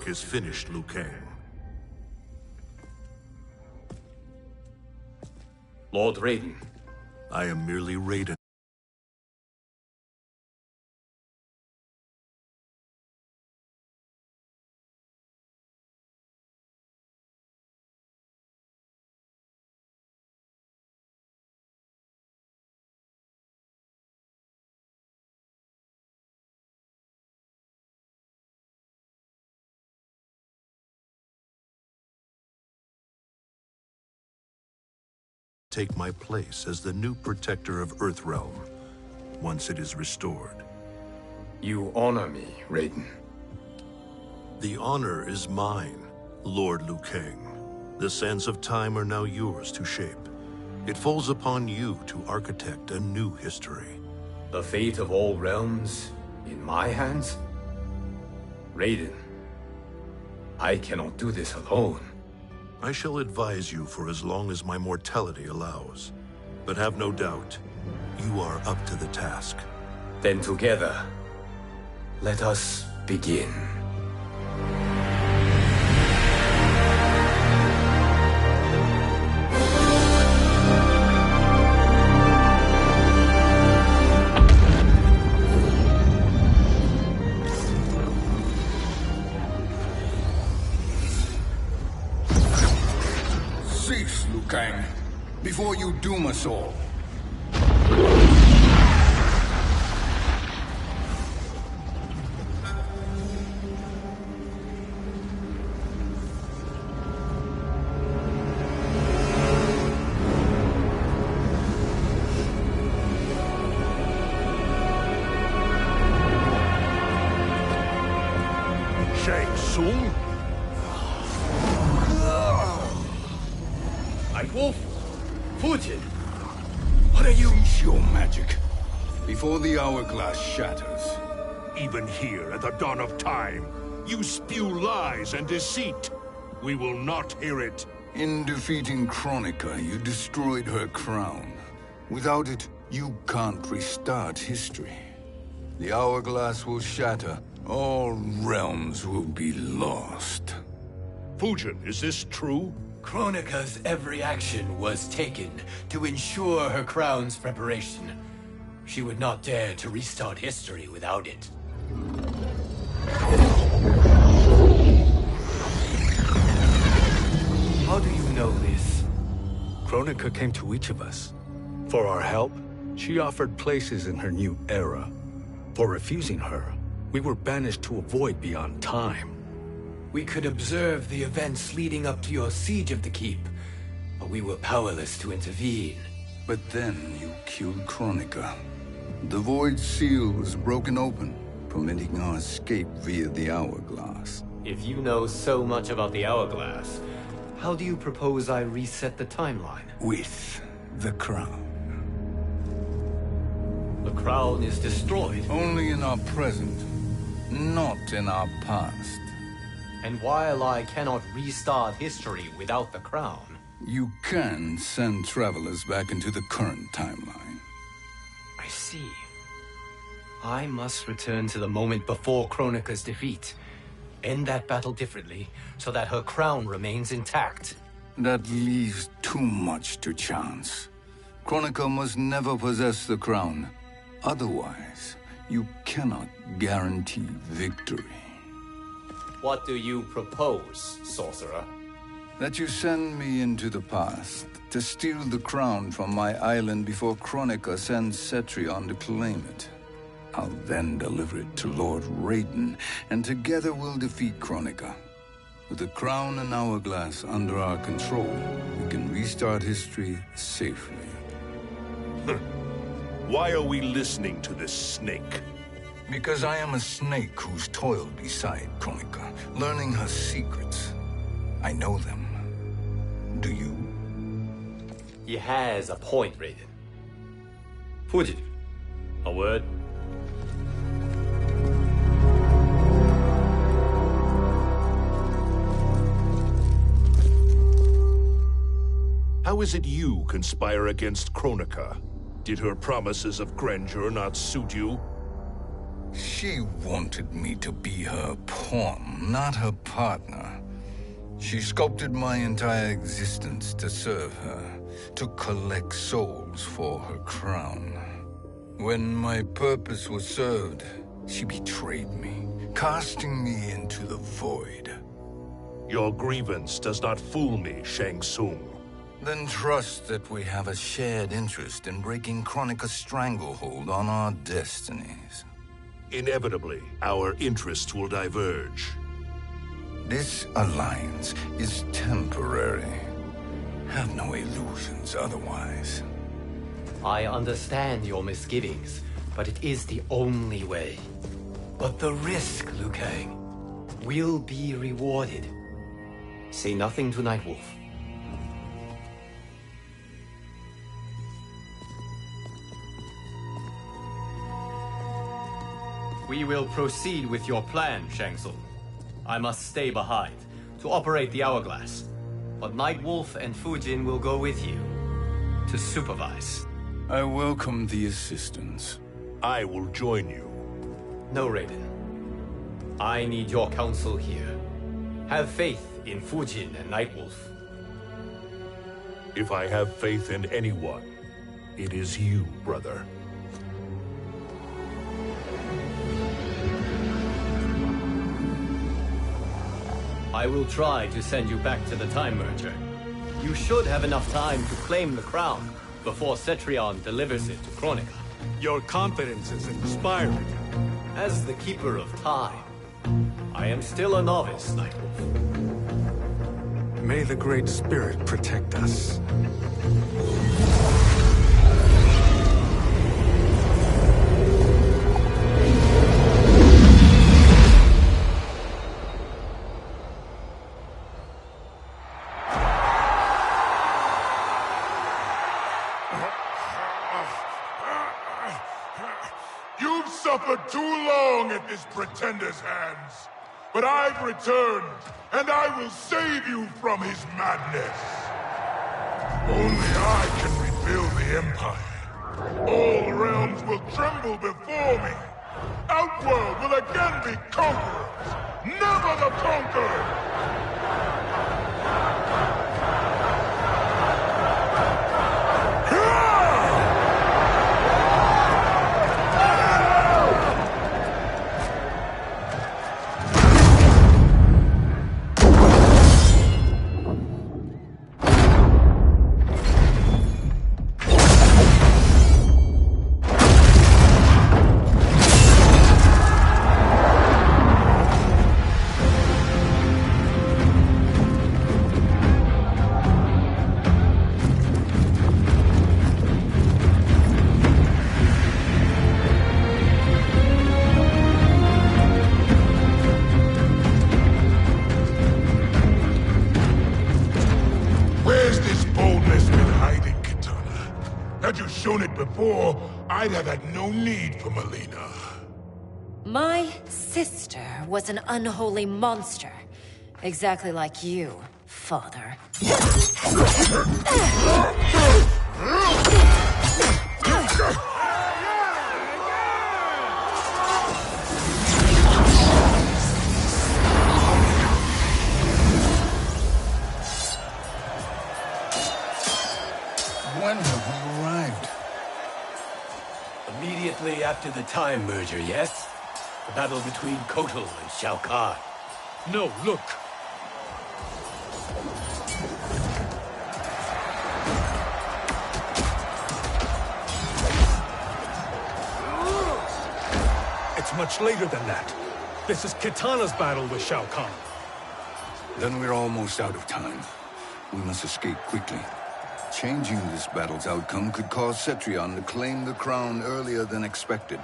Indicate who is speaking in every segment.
Speaker 1: work is finished, Liu Kang.
Speaker 2: Lord Raiden.
Speaker 1: I am merely Raiden. Take my place as the new protector of Earthrealm, once it is restored.
Speaker 2: You honor me, Raiden.
Speaker 1: The honor is mine, Lord Liu Kang. The sands of time are now yours to shape. It falls upon you to architect a new history.
Speaker 2: The fate of all realms in my hands? Raiden, I cannot do this alone.
Speaker 1: I shall advise you for as long as my mortality allows. But have no doubt, you are up to the task.
Speaker 2: Then together, let us begin.
Speaker 3: Cease, Liu Kang, before you doom us all.
Speaker 1: Shang Tsung?
Speaker 2: Wolf, Fujin, what are you?
Speaker 3: Cease your magic before the hourglass shatters.
Speaker 1: Even here at the dawn of time, you spew lies and deceit. We will not hear it.
Speaker 3: In defeating Kronika, you destroyed her crown. Without it, you can't restart history. The hourglass will shatter. All realms will be lost.
Speaker 1: Fujin, is this true?
Speaker 2: Kronika's every action was taken to ensure her crown's preparation. She would not dare to restart history without it. How do you know this?
Speaker 4: Kronika came to each of us. For our help, she offered places in her new era. For refusing her, we were banished to a void beyond time.
Speaker 2: We could observe the events leading up to your siege of the keep, but we were powerless to intervene.
Speaker 3: But then you killed Kronika. The Void Seal was broken open, permitting our escape via the hourglass.
Speaker 2: If you know so much about the hourglass, how do you propose I reset the timeline?
Speaker 3: With the crown.
Speaker 2: The crown is destroyed.
Speaker 3: Only in our present, not in our past.
Speaker 2: And while I cannot restart history without the crown...
Speaker 3: You can send travelers back into the current timeline.
Speaker 2: I see. I must return to the moment before Kronika's defeat. End that battle differently, so that her crown remains intact.
Speaker 3: That leaves too much to chance. Kronika must never possess the crown. Otherwise, you cannot guarantee victory.
Speaker 2: What do you propose, sorcerer?
Speaker 3: That you send me into the past to steal the crown from my island before Kronika sends Cetrion to claim it. I'll then deliver it to Lord Raiden, and together we'll defeat Kronika. With the crown and hourglass under our control, we can restart history safely.
Speaker 1: Why are we listening to this snake?
Speaker 3: Because I am a snake who's toiled beside Kronika, learning her secrets. I know them. Do you?
Speaker 2: He has a point, Raiden. Fujin, a word?
Speaker 1: How is it you conspire against Kronika? Did her promises of grandeur not suit you?
Speaker 3: She wanted me to be her pawn, not her partner. She sculpted my entire existence to serve her, to collect souls for her crown. When my purpose was served, she betrayed me, casting me into the void.
Speaker 1: Your grievance does not fool me, Shang Tsung.
Speaker 3: Then trust that we have a shared interest in breaking Chronica's stranglehold on our destinies.
Speaker 1: Inevitably, our interests will diverge.
Speaker 3: This alliance is temporary. Have no illusions otherwise.
Speaker 2: I understand your misgivings, but it is the only way. But the risk, Liu Kang, will be rewarded. Say nothing to Nightwolf. We will proceed with your plan, Shang Tsung. I must stay behind to operate the hourglass. But Nightwolf and Fujin will go with you to supervise.
Speaker 3: I welcome the assistance.
Speaker 1: I will join you.
Speaker 2: No, Raiden. I need your counsel here. Have faith in Fujin and Nightwolf.
Speaker 1: If I have faith in anyone, it is you, brother.
Speaker 2: I will try to send you back to the Time Merger. You should have enough time to claim the crown before Cetrion delivers it to Chronica.
Speaker 4: Your confidence is inspiring.
Speaker 2: As the Keeper of Time, I am still a novice, Nightwolf.
Speaker 4: May the Great Spirit protect us.
Speaker 5: You've suffered too long at this pretender's hands. But I've returned, and I will save you from his madness. Only I can rebuild the Empire. All realms will tremble before me. Outworld will again be conquerors, never the conquered! Had you shown it before, I'd have had no need for Melina.
Speaker 6: My sister was an unholy monster. Exactly like you, father.
Speaker 3: When have we arrived?
Speaker 2: Immediately after the Time Merger, yes? The battle between Kotal and Shao Kahn.
Speaker 4: No, look. It's much later than that. This is Kitana's battle with Shao Kahn.
Speaker 3: Then we're almost out of time. We must escape quickly. Changing this battle's outcome could cause Cetrion to claim the crown earlier than expected.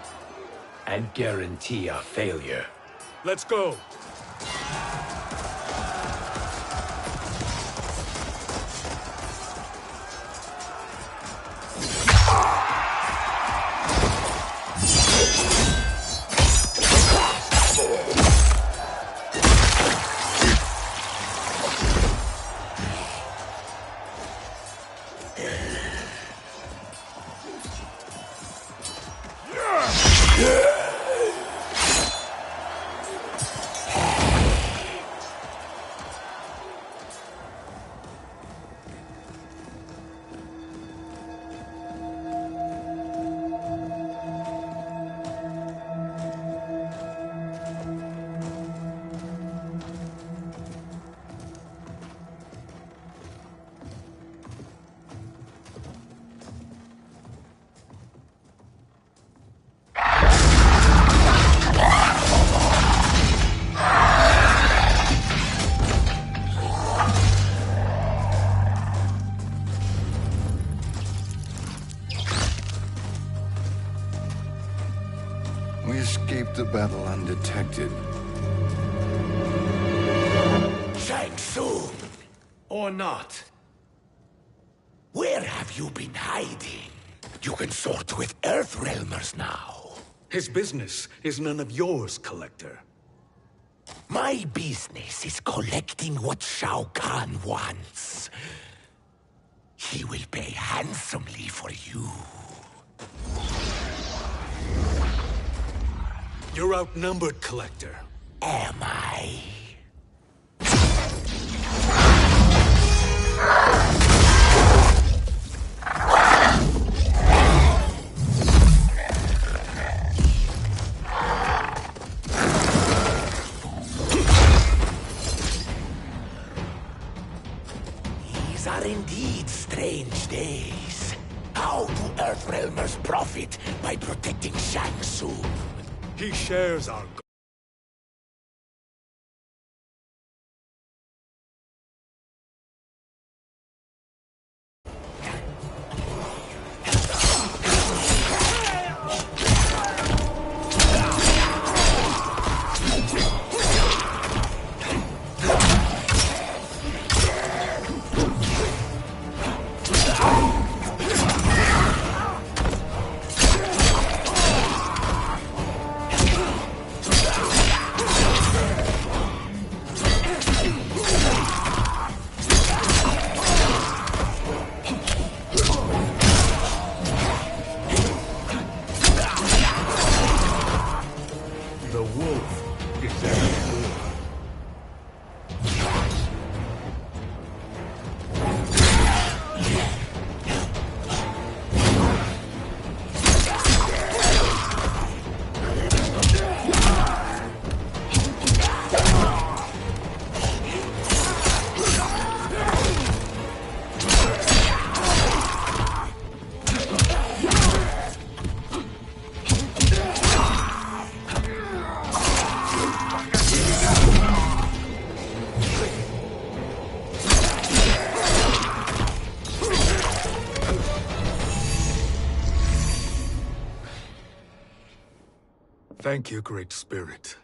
Speaker 2: And guarantee our failure.
Speaker 4: Let's go.
Speaker 3: escaped the battle undetected.
Speaker 7: Shang Tsung!
Speaker 2: Or not.
Speaker 7: Where have you been hiding? You can sort with Earthrealmers now.
Speaker 4: His business is none of yours, Collector.
Speaker 7: My business is collecting what Shao Kahn wants. He will pay handsomely for you.
Speaker 4: You're outnumbered, Collector.
Speaker 7: Am I? These are indeed strange days. How do Earthrealmers profit by protecting Shang Tsung?
Speaker 4: He shares our Thank you, Great Spirit.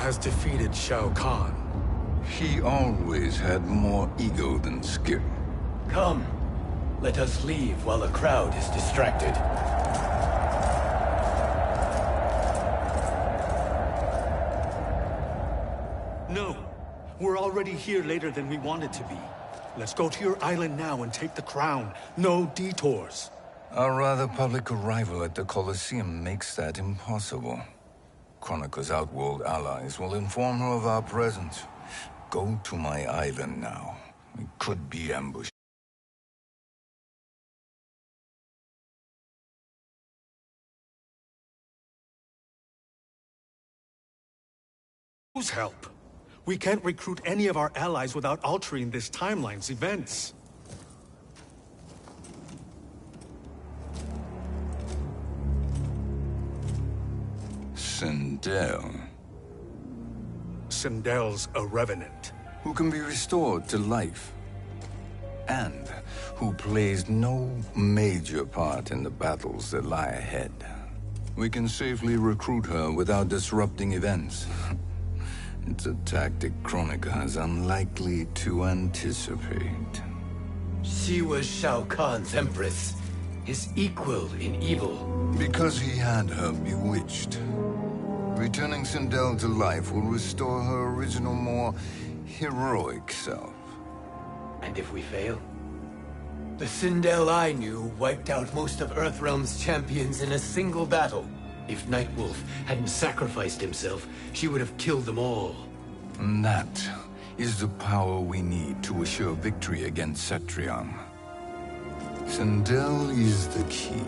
Speaker 4: Has defeated Shao Kahn.
Speaker 3: He always had more ego than skill.
Speaker 2: Come, let us leave while the crowd is distracted.
Speaker 4: No, we're already here later than we wanted to be. Let's go to your island now and take the crown. No detours.
Speaker 3: Our rather public arrival at the Colosseum makes that impossible. Chronica's outworld allies will inform her of our presence. Go to my island now. We could be ambushed.
Speaker 4: Whose help? We can't recruit any of our allies without altering this timeline's events.
Speaker 3: Sindel.
Speaker 4: Sindel's a revenant.
Speaker 3: Who can be restored to life. And who plays no major part in the battles that lie ahead. We can safely recruit her without disrupting events. It's a tactic Chronica is unlikely to anticipate.
Speaker 2: She was Shao Kahn's empress, his equal in evil.
Speaker 3: Because he had her bewitched. Returning Sindel to life will restore her original, more heroic self.
Speaker 2: And if we fail? The Sindel I knew wiped out most of Earthrealm's champions in a single battle. If Nightwolf hadn't sacrificed himself, she would have killed them all.
Speaker 3: And that is the power we need to assure victory against Cetrion. Sindel is the key.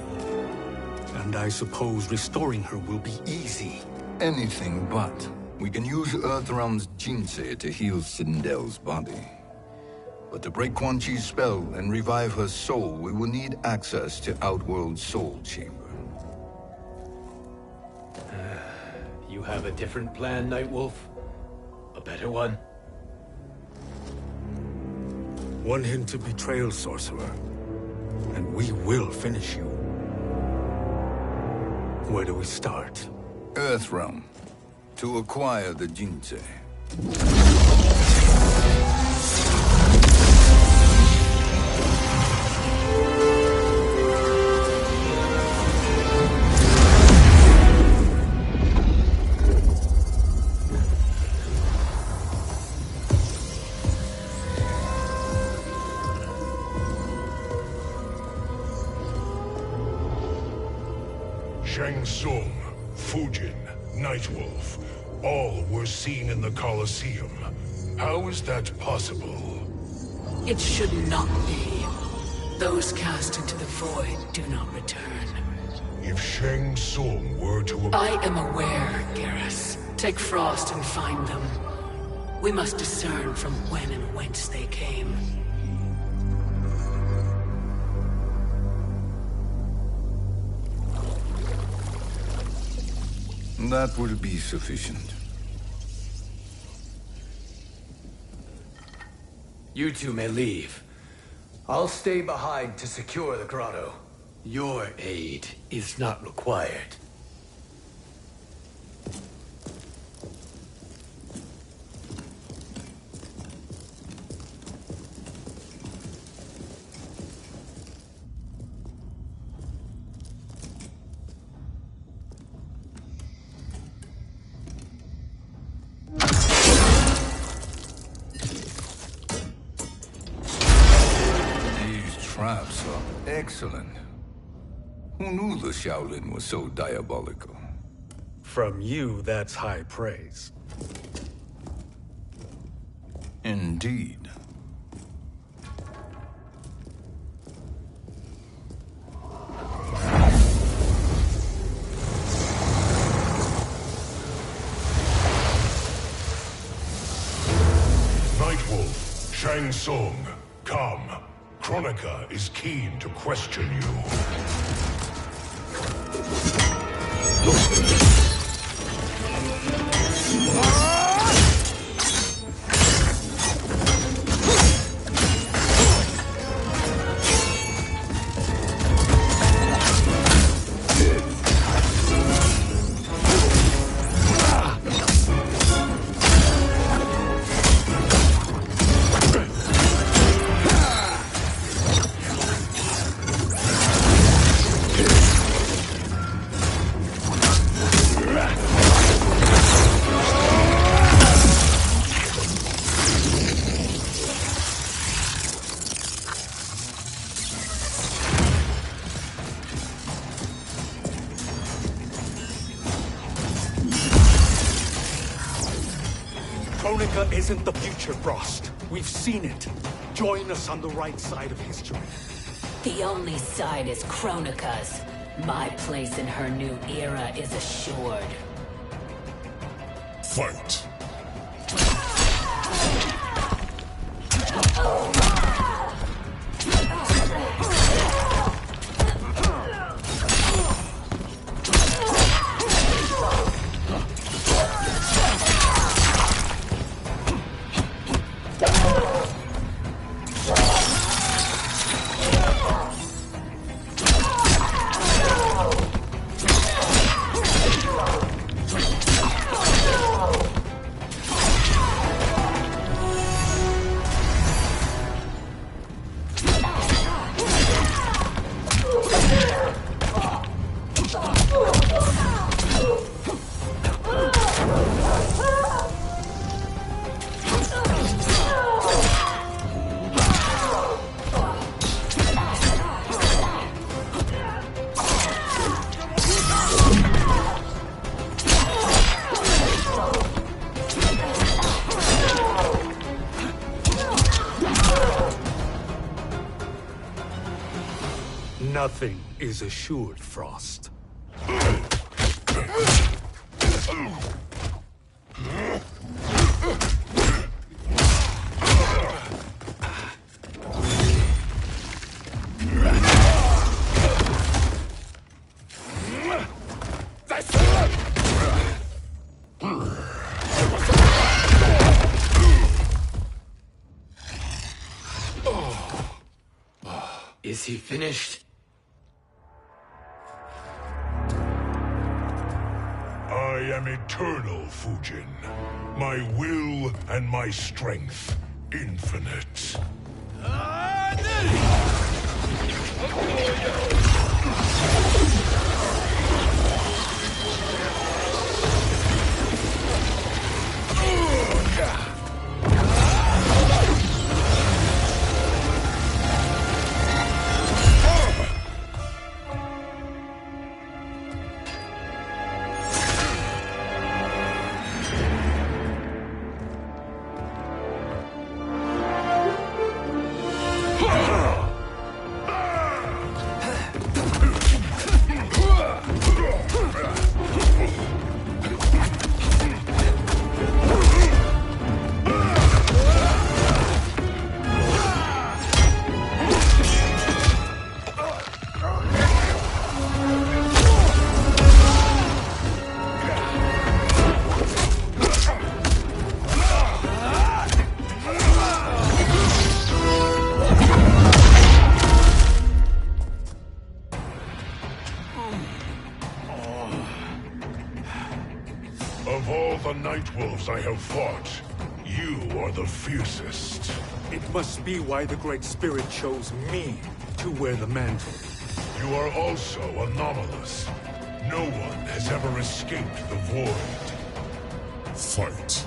Speaker 4: And I suppose restoring her will be easy.
Speaker 3: Anything but. We can use Earthrealm's Jinsei to heal Sindel's body. But to break Quan Chi's spell and revive her soul, we will need access to Outworld's Soul Chamber.
Speaker 2: You have a different plan, Nightwolf? A better one?
Speaker 4: One hint to betrayal, sorcerer, and we will finish you. Where do we start?
Speaker 3: Earthrealm. To acquire the Jinsei.
Speaker 5: Shang Tsung, Fujin, Nightwolf, all were seen in the Colosseum. How is that possible?
Speaker 8: It should not be. Those cast into the void do not return.
Speaker 5: If Shang Tsung were to...
Speaker 8: I am aware, Garrus. Take Frost and find them. We must discern from when and whence they came.
Speaker 3: That will be sufficient.
Speaker 2: You two may leave. I'll stay behind to secure the grotto. Your aid is not required.
Speaker 3: Traps are excellent. Who knew the Shaolin was so diabolical?
Speaker 4: From you, that's high praise.
Speaker 3: Indeed.
Speaker 5: Nightwolf, Shang Tsung, come. Kronika is keen to question you.
Speaker 4: Kronika isn't the future, Frost. We've seen it. Join us on the right side of history.
Speaker 8: The only side is Kronika's. My place in her new era is assured.
Speaker 5: Fight.
Speaker 4: Nothing is assured, Frost.
Speaker 2: Is he finished?
Speaker 5: I am eternal, Fujin. My will and my strength, infinite. Of all the Nightwolves I have fought, you are the fiercest.
Speaker 4: It must be why the Great Spirit chose me to wear the mantle.
Speaker 5: You are also anomalous. No one has ever escaped the void. Fight.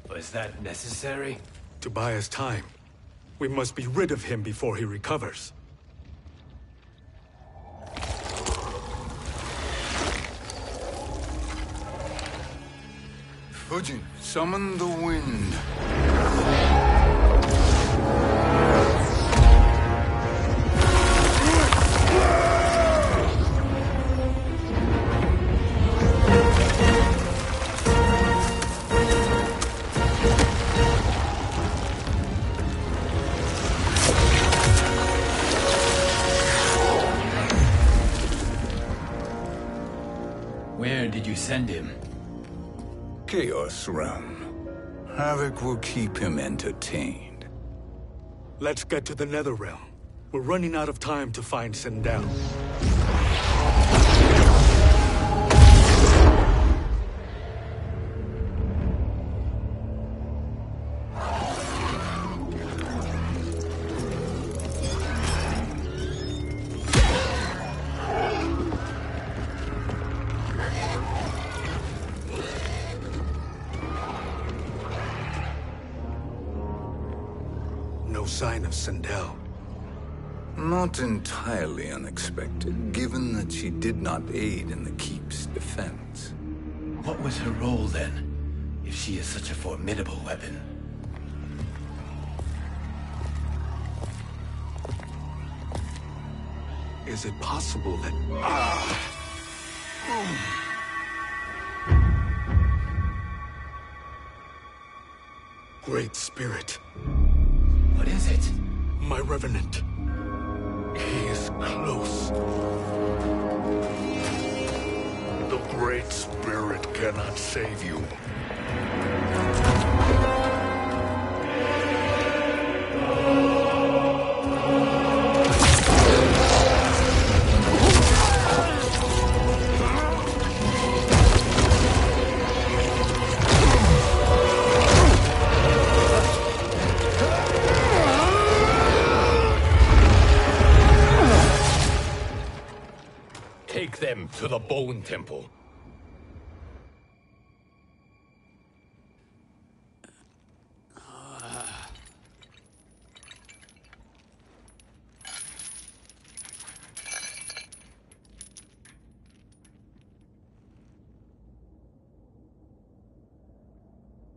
Speaker 2: Was that necessary?
Speaker 4: To buy us time. We must be rid of him before he recovers.
Speaker 3: Fujin, summon the wind.
Speaker 2: Where did you send him?
Speaker 3: Chaos Realm. Havoc will keep him entertained.
Speaker 4: Let's get to the Netherrealm. We're running out of time to find Sindel. No sign of Sindel.
Speaker 3: Not entirely unexpected, given that she did not aid in the Keep's defense.
Speaker 2: What was her role then, if she is such a formidable weapon?
Speaker 4: Is it possible that... Great Spirit.
Speaker 2: What is it?
Speaker 4: My Revenant. He is close.
Speaker 5: The Great Spirit cannot save you.
Speaker 7: Take them to the Bone Temple.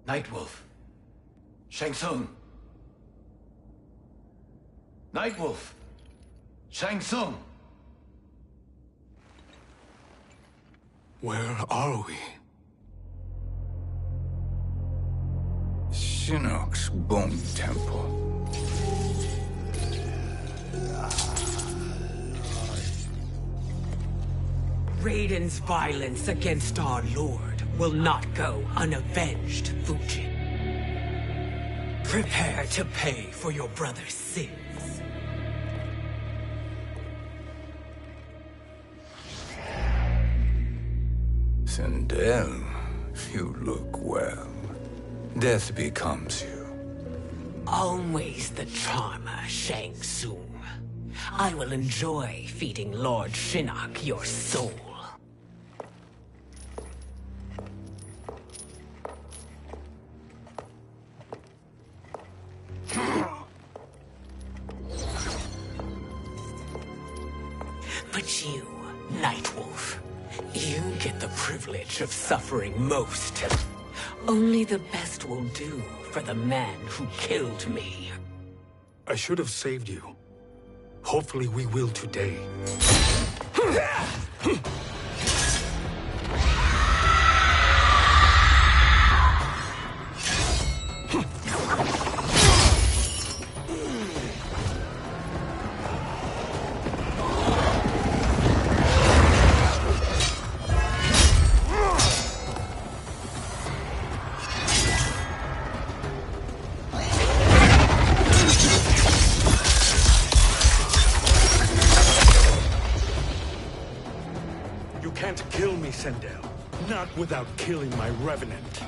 Speaker 2: Nightwolf. Shang Tsung. Nightwolf. Shang Tsung.
Speaker 4: Where are we?
Speaker 3: Shinnok's Bone Temple.
Speaker 8: Raiden's violence against our lord will not go unavenged, Fujin. Prepare to pay for your brother's sins.
Speaker 3: Sindel, you look well. Death becomes you.
Speaker 8: Always the charmer, Shang Tsung. I will enjoy feeding Lord Shinnok your soul. But you, Nightwolf, you get the privilege of suffering most. Only the best will do for the man who killed me.
Speaker 4: I should have saved you. Hopefully we will today. Sindel, not without killing my Revenant.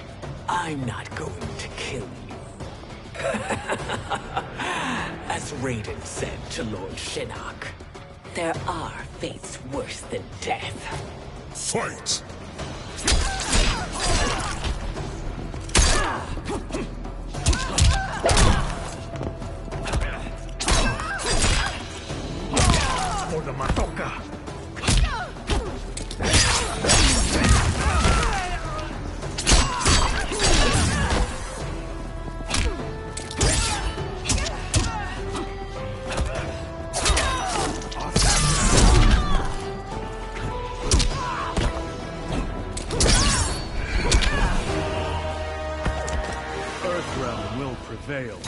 Speaker 8: I'm not going to kill you. As Raiden said to Lord Shinnok, there are fates worse than death.
Speaker 5: Fight!
Speaker 4: For the Matoka! Earthrealm will prevail.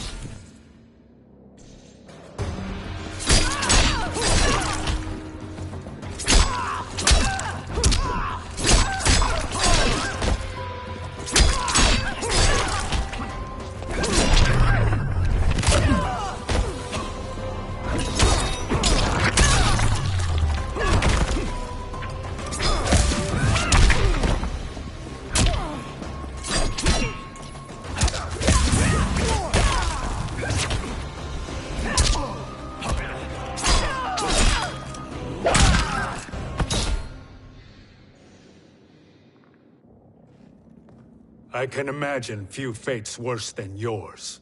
Speaker 4: I can imagine few fates worse than yours.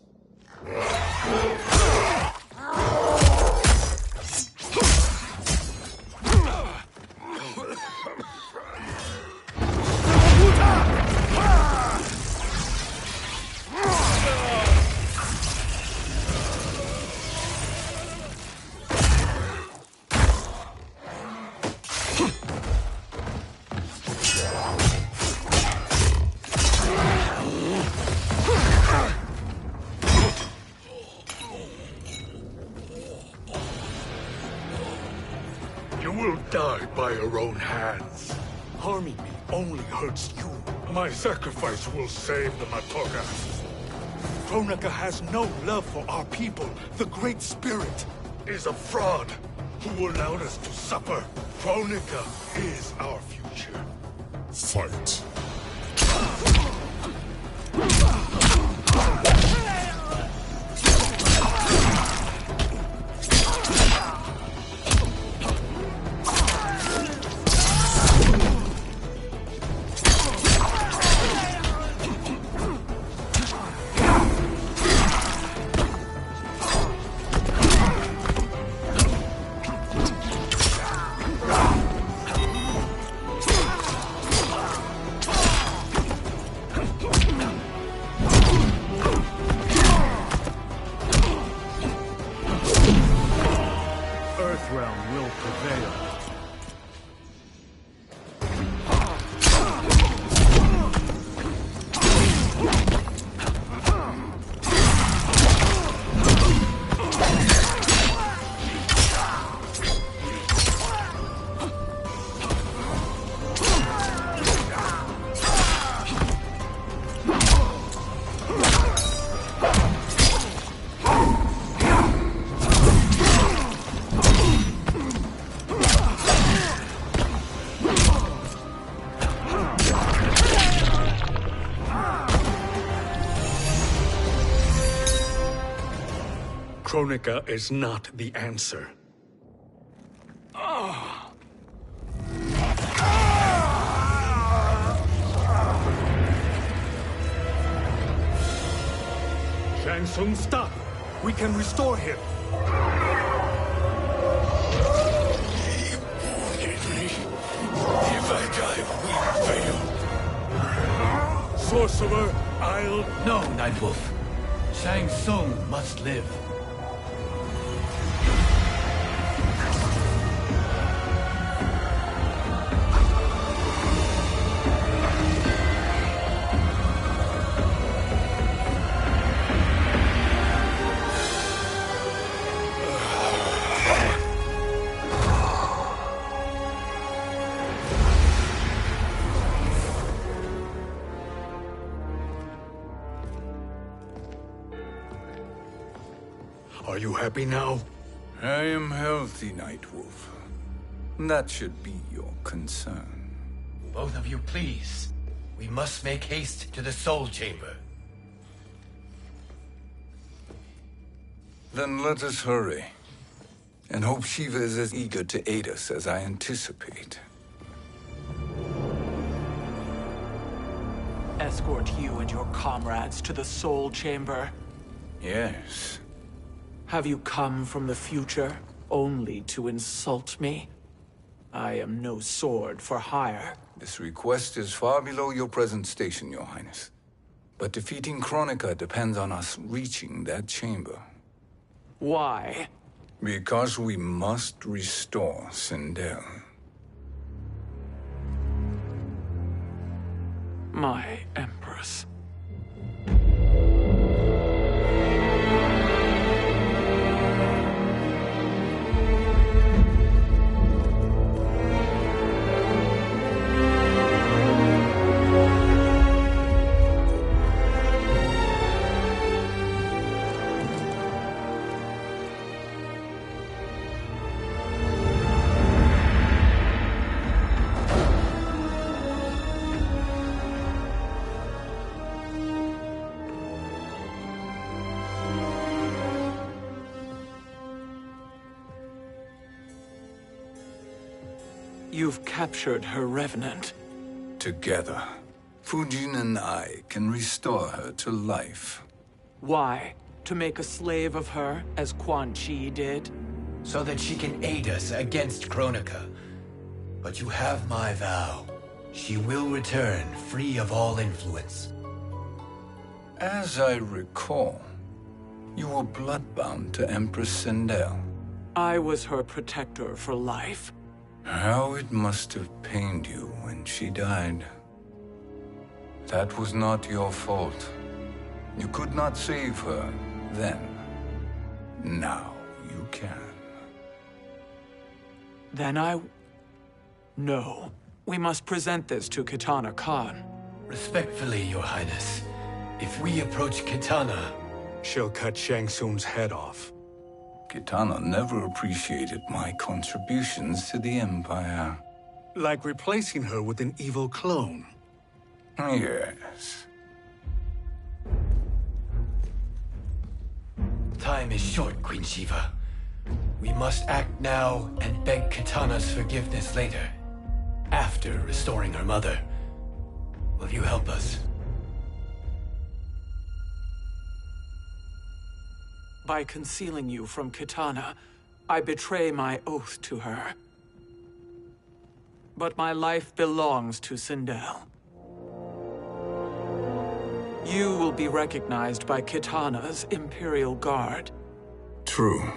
Speaker 4: die by your own hands. Harming me only hurts you. My sacrifice will save the Matoka. Kronika has no love for our people. The Great Spirit is a fraud who allowed us to suffer. Kronika is our future.
Speaker 5: Fight.
Speaker 4: Earthrealm will prevail. Kronika is not the answer. Shang Tsung, stop! We can restore him.
Speaker 7: He wounded me. If I die, we fail.
Speaker 4: Sorcerer, I'll...
Speaker 2: No, Nightwolf. Shang Tsung must live.
Speaker 4: Are you happy now?
Speaker 3: I am healthy, Nightwolf. That should be your concern.
Speaker 2: Both of you, please. We must make haste to the Soul Chamber.
Speaker 3: Then let us hurry. And hope Shiva is as eager to aid us as I anticipate.
Speaker 9: Escort you and your comrades to the Soul Chamber.
Speaker 3: Yes.
Speaker 9: Have you come from the future only to insult me? I am no sword for hire.
Speaker 3: This request is far below your present station, Your Highness. But defeating Kronika depends on us reaching that chamber.
Speaker 9: Why?
Speaker 3: Because we must restore Sindel.
Speaker 9: My Empress. You've captured her revenant.
Speaker 3: Together, Fujin and I can restore her to life.
Speaker 9: Why? To make a slave of her, as Quan Chi did?
Speaker 2: So that she can aid us against Kronika. But you have my vow. She will return free of all influence.
Speaker 3: As I recall, you were bloodbound to Empress Sindel.
Speaker 9: I was her protector for life.
Speaker 3: How it must have pained you when she died. That was not your fault. You could not save her then. Now you can.
Speaker 9: Then I No. We must present this to Kitana Khan.
Speaker 2: Respectfully, Your Highness, if we approach Kitana,
Speaker 4: she'll cut Shang Tsung's head off.
Speaker 3: Kitana never appreciated my contributions to the Empire.
Speaker 4: Like replacing her with an evil clone.
Speaker 3: Yes.
Speaker 2: Time is short, Queen Shiva. We must act now and beg Kitana's forgiveness later, after restoring her mother. Will you help us?
Speaker 9: By concealing you from Kitana, I betray my oath to her. But my life belongs to Sindel. You will be recognized by Kitana's Imperial Guard.
Speaker 3: True.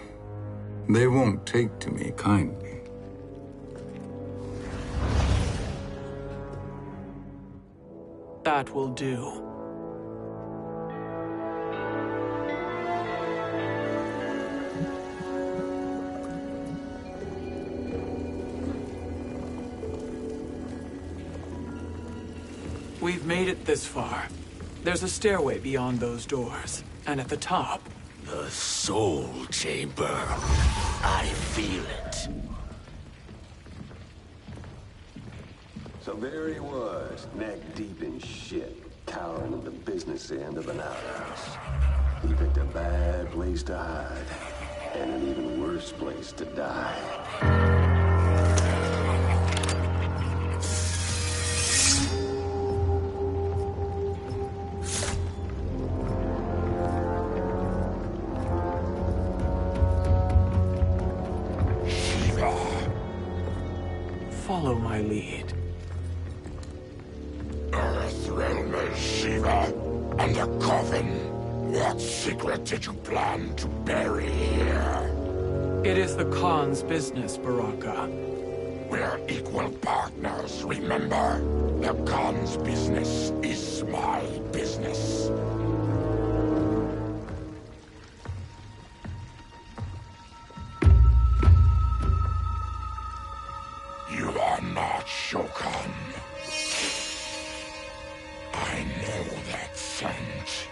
Speaker 3: They won't take to me kindly.
Speaker 9: That will do. We've made it this far. There's a stairway beyond those doors, and at the top...
Speaker 7: The Soul Chamber. I feel it.
Speaker 10: So there he was, neck deep in shit, cowering at the business end of an outhouse. He picked a bad place to hide, and an even worse place to die.
Speaker 9: Follow my lead.
Speaker 7: Earthrealmer Shiva, and a coffin. What secret did you plan to bury here?
Speaker 9: It is the Khan's business, Baraka.
Speaker 7: We're equal partners, remember? The Khan's business is my business. You are not Shokan. I know that scent.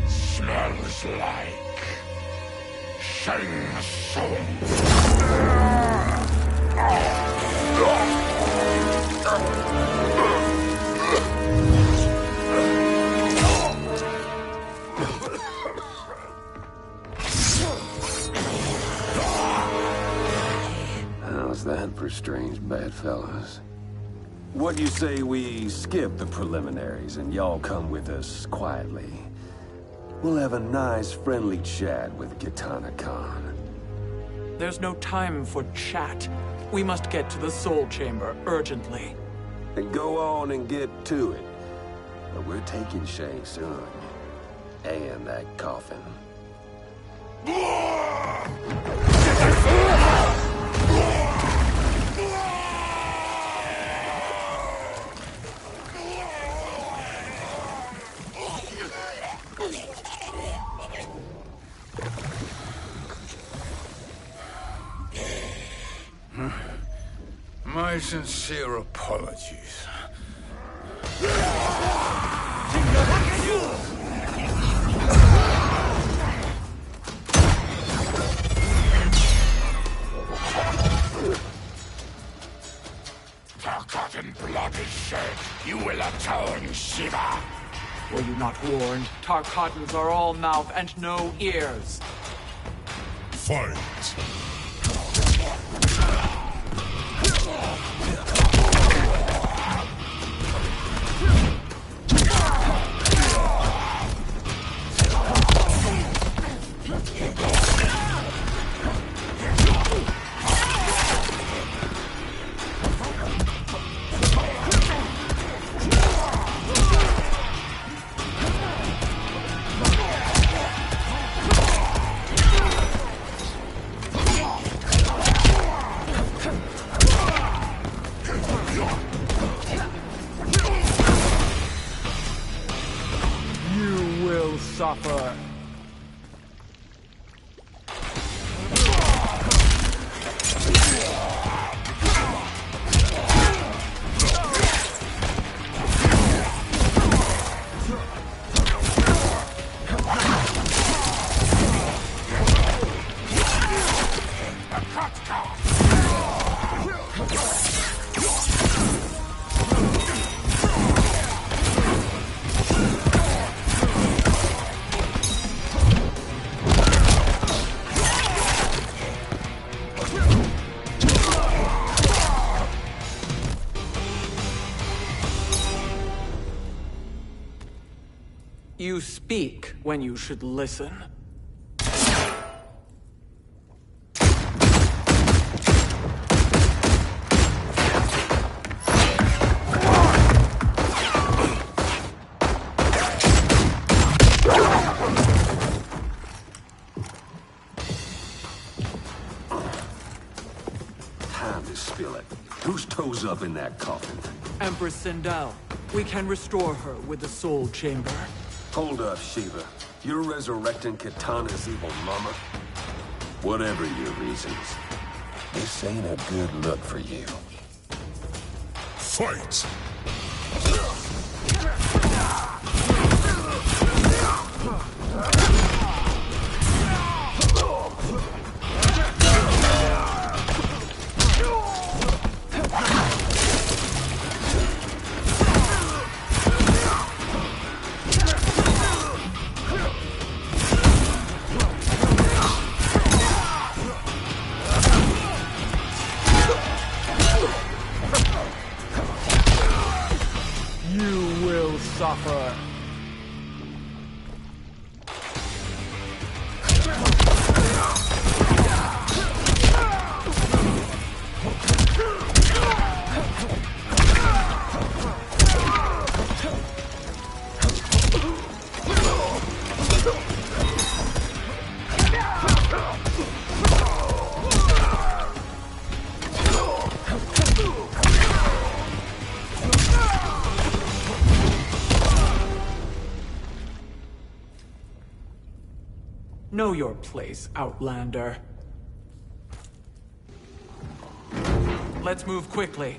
Speaker 7: Smells like Shang Tsung.
Speaker 10: How's that for strange bedfellows? What do you say we skip the preliminaries and y'all come with us quietly? We'll have a nice, friendly chat with Kitana Khan.
Speaker 9: There's no time for chat. We must get to the Soul Chamber urgently.
Speaker 10: Then go on and get to it. But we're taking Shang Tsung. And that coffin.
Speaker 3: My sincere apologies.
Speaker 7: Forgotten blood is shed. You will atone, Shiva.
Speaker 9: Were you not warned? Tarkatans are all mouth and no ears.
Speaker 5: Fight!
Speaker 9: Suffer. You speak when you should listen.
Speaker 10: Time to spill it. Whose toes up in that coffin?
Speaker 9: Empress Sindel. We can restore her with the soul chamber.
Speaker 10: Hold up, Shiva. You're resurrecting Kitana's evil mama? Whatever your reasons, this ain't a good look for you.
Speaker 5: Fight!
Speaker 9: Suffer. Know your place, Outlander. Let's move quickly.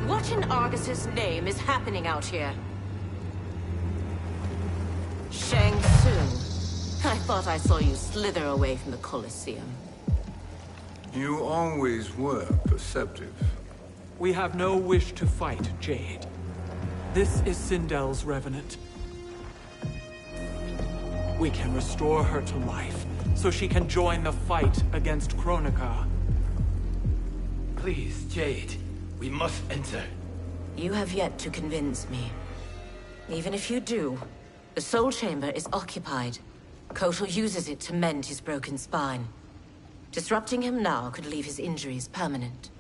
Speaker 6: What in Argus's name is happening out here? Shang Tsung. I thought I saw you slither away from the Colosseum.
Speaker 3: You always were perceptive.
Speaker 9: We have no wish to fight, Jade. This is Sindel's revenant. We can restore her to life, so she can join the fight against Kronika.
Speaker 2: Please, Jade, we must enter.
Speaker 6: You have yet to convince me. Even if you do, the soul chamber is occupied. Kotal uses it to mend his broken spine. Disrupting him now could leave his injuries permanent.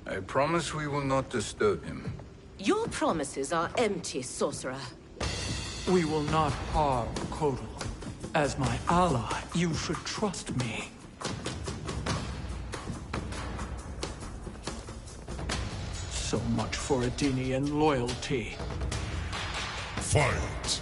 Speaker 3: I promise we will not disturb him.
Speaker 6: Your promises are empty, sorcerer.
Speaker 9: We will not harm Kotal. As my ally, you should trust me. So much for Adenian loyalty.
Speaker 5: Fight!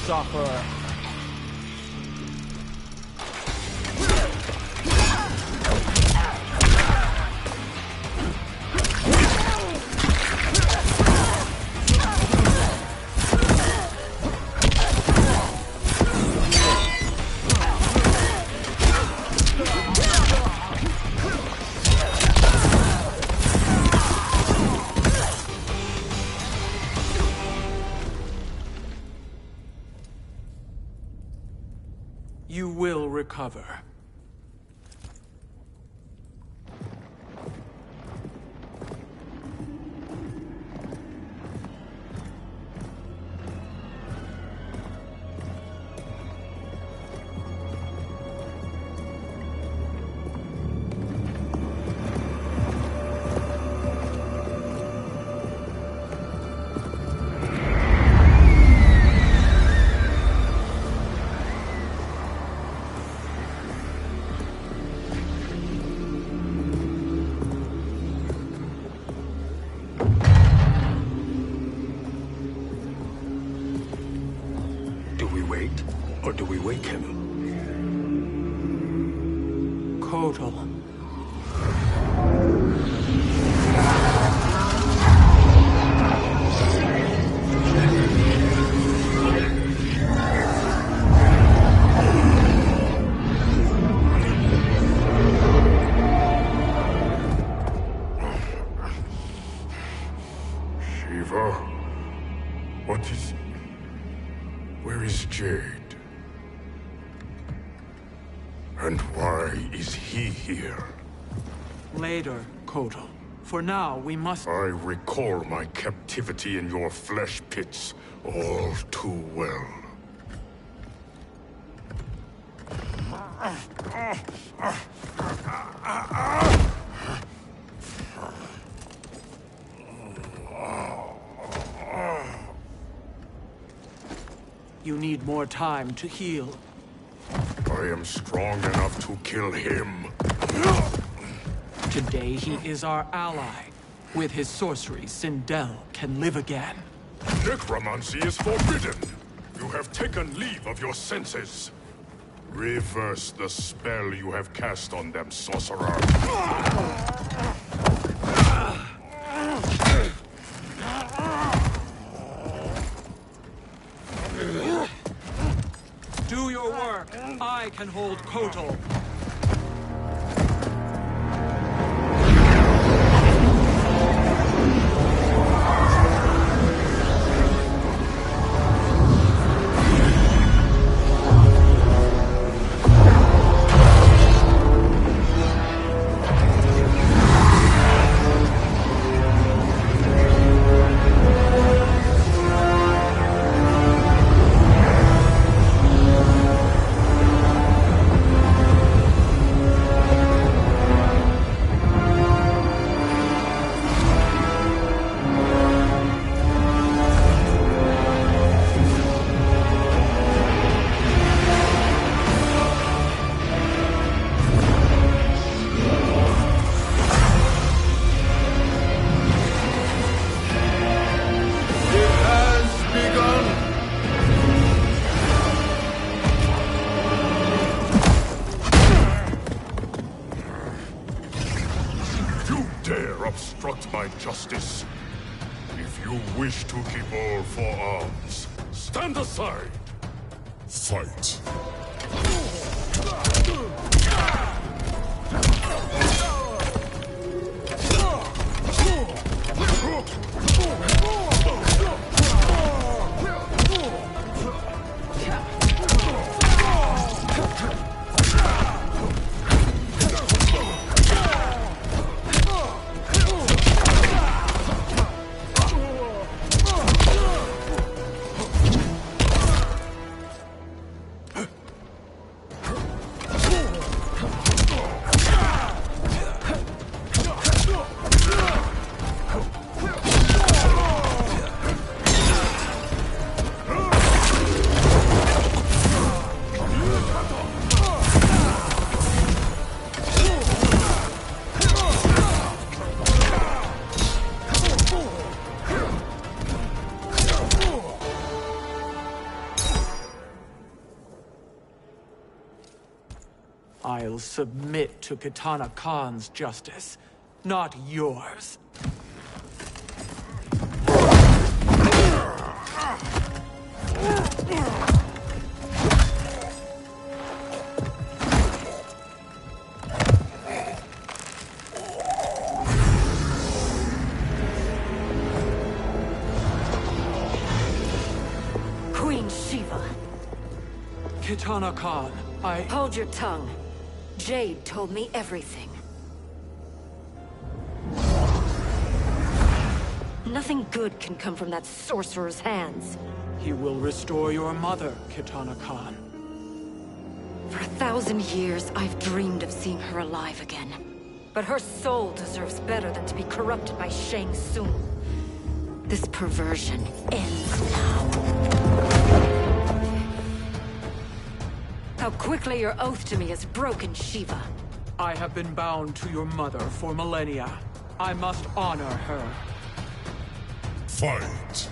Speaker 9: Suffer. You will recover.
Speaker 4: wait? Or do we wake him?
Speaker 9: Kotal.
Speaker 5: Shiva? What is... Where is Jade? And why is he here?
Speaker 9: Later, Kotal. For now, we must...
Speaker 5: I recall my captivity in your flesh pits all too well.
Speaker 9: You need more time to heal.
Speaker 5: I am strong enough to kill him.
Speaker 9: Today he is our ally. With his sorcery, Sindel can live again.
Speaker 5: Necromancy is forbidden. You have taken leave of your senses. Reverse the spell you have cast on them, sorcerer.
Speaker 9: Do your work. I can hold Kotal.
Speaker 5: Obstruct my justice. If you wish to keep all four arms, stand aside. Fight.
Speaker 9: I'll submit to Kitana Khan's justice, not yours.
Speaker 6: Queen Shiva.
Speaker 9: Kitana Khan,
Speaker 6: Hold your tongue. Jade told me everything. Nothing good can come from that sorcerer's hands.
Speaker 9: He will restore your mother, Kitana Khan.
Speaker 6: For 1,000 years, I've dreamed of seeing her alive again. But her soul deserves better than to be corrupted by Shang Tsung. This perversion ends now. How quickly your oath to me has broken, Shiva.
Speaker 9: I have been bound to your mother for millennia. I must honor her.
Speaker 5: Fight!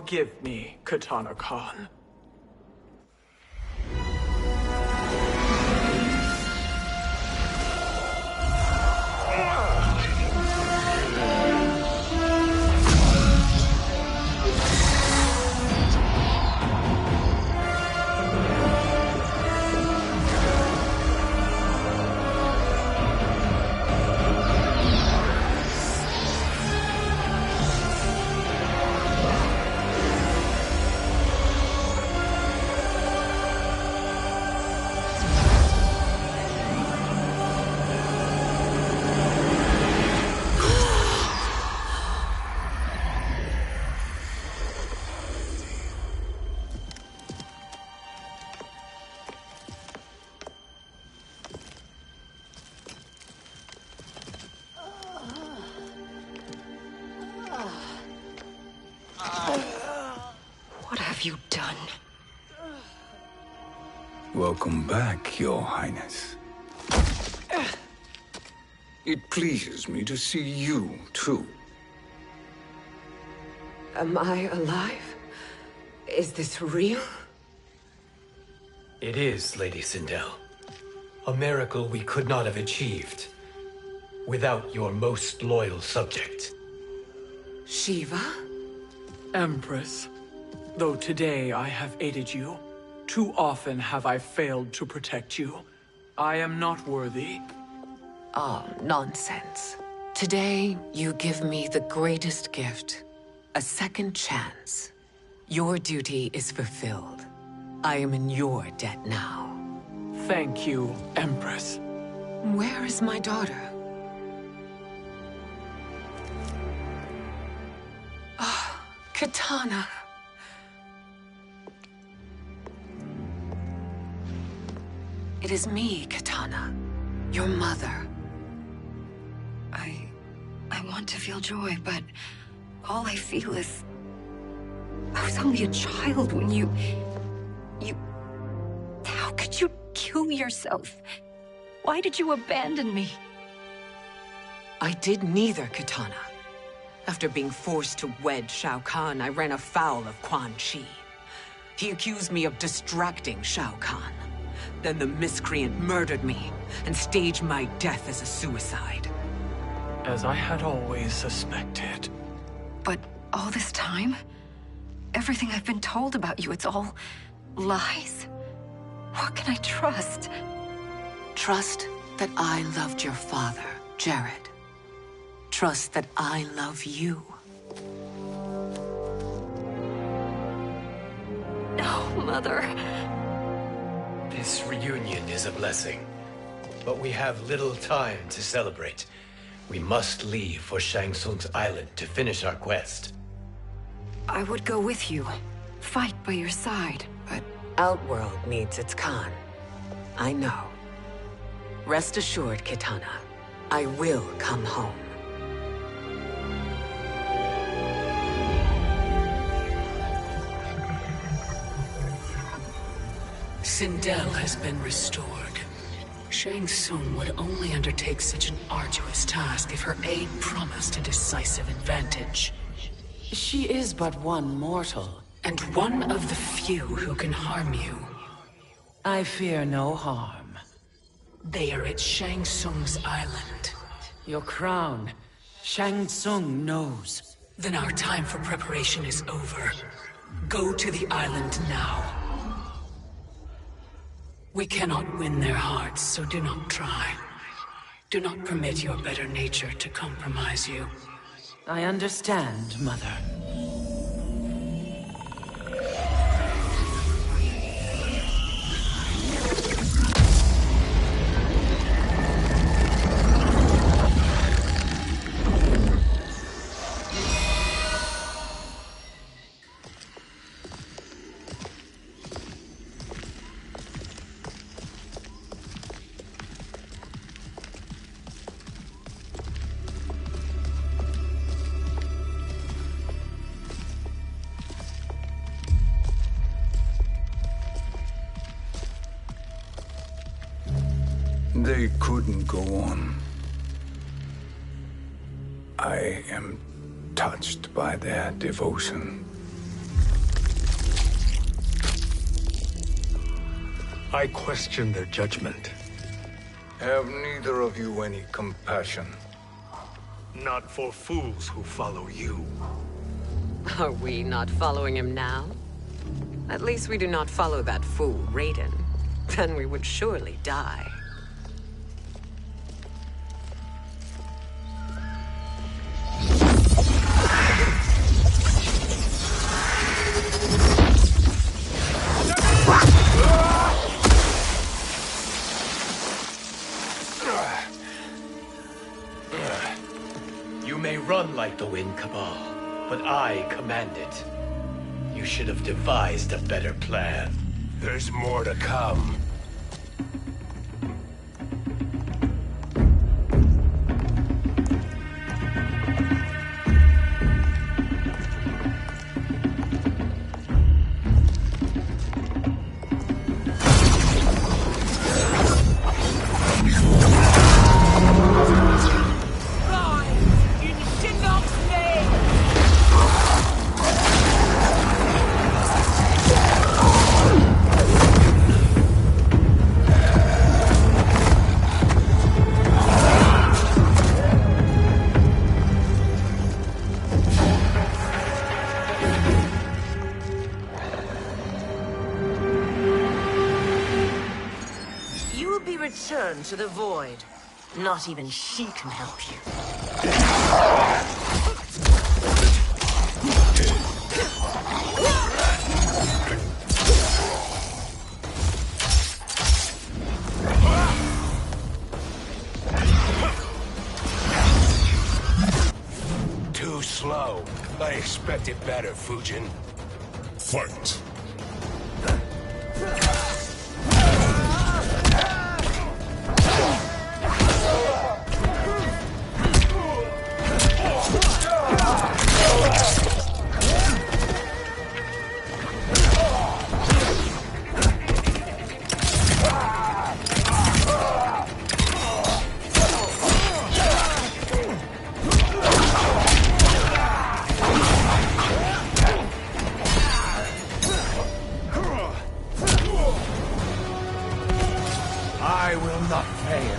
Speaker 9: Forgive me, Katana Khan.
Speaker 8: What have you done?
Speaker 3: Welcome back, Your Highness. It pleases me to see you, too.
Speaker 8: Am I alive? Is this real?
Speaker 2: It is, Lady Sindel. A miracle we could not have achieved without your most loyal subject.
Speaker 8: Shiva?
Speaker 9: Empress, though today I have aided you, too often have I failed to protect you. I am not worthy.
Speaker 8: Oh, nonsense. Today, you give me the greatest gift. A second chance. Your duty is fulfilled. I am in your debt now.
Speaker 9: Thank you, Empress.
Speaker 8: Where is my daughter? Oh, Katana. It is me, Katana. Your mother. I want to feel joy, but all I feel is... I was only a child when you... How could you kill yourself? Why did you abandon me? I did neither, Katana. After being forced to wed Shao Kahn, I ran afoul of Quan Chi. He accused me of distracting Shao Kahn. Then the miscreant murdered me and staged my death as a suicide.
Speaker 9: As I had always suspected.
Speaker 8: But all this time? Everything I've been told about you, it's all lies? What can I trust? Trust that I loved your father, Jared. Trust that I love you. No, Mother.
Speaker 2: This reunion is a blessing, but we have little time to celebrate. We must leave for Shang Tsung's island to finish our quest.
Speaker 8: I would go with you, fight by your side, but Outworld needs its Khan. I know. Rest assured, Kitana, I will come home.
Speaker 11: Sindel has been restored. Shang Tsung would only undertake such an arduous task if her aid promised a decisive advantage. She is but one mortal, and one of the few who can harm you. I fear no harm. They are at Shang Tsung's island. Your crown, Shang Tsung knows. Then our time for preparation is over. Go to the island now. We cannot win their hearts, so do not try. Do not permit your better nature to compromise you. I understand, Mother.
Speaker 3: They couldn't go on. I am touched by their devotion.
Speaker 4: I question their judgment.
Speaker 3: Have neither of you any compassion?
Speaker 4: Not for fools who follow you.
Speaker 8: Are we not following him now? At least we do not follow that fool, Raiden. Then we would surely die.
Speaker 2: You may run like the wind, Cabal, but I command it. You should have devised a better plan.
Speaker 7: There's more to come.
Speaker 6: Return to the void. Not even she can help you.
Speaker 7: Too slow. I expected better, Fujin.
Speaker 5: Fight!
Speaker 7: I will not fail.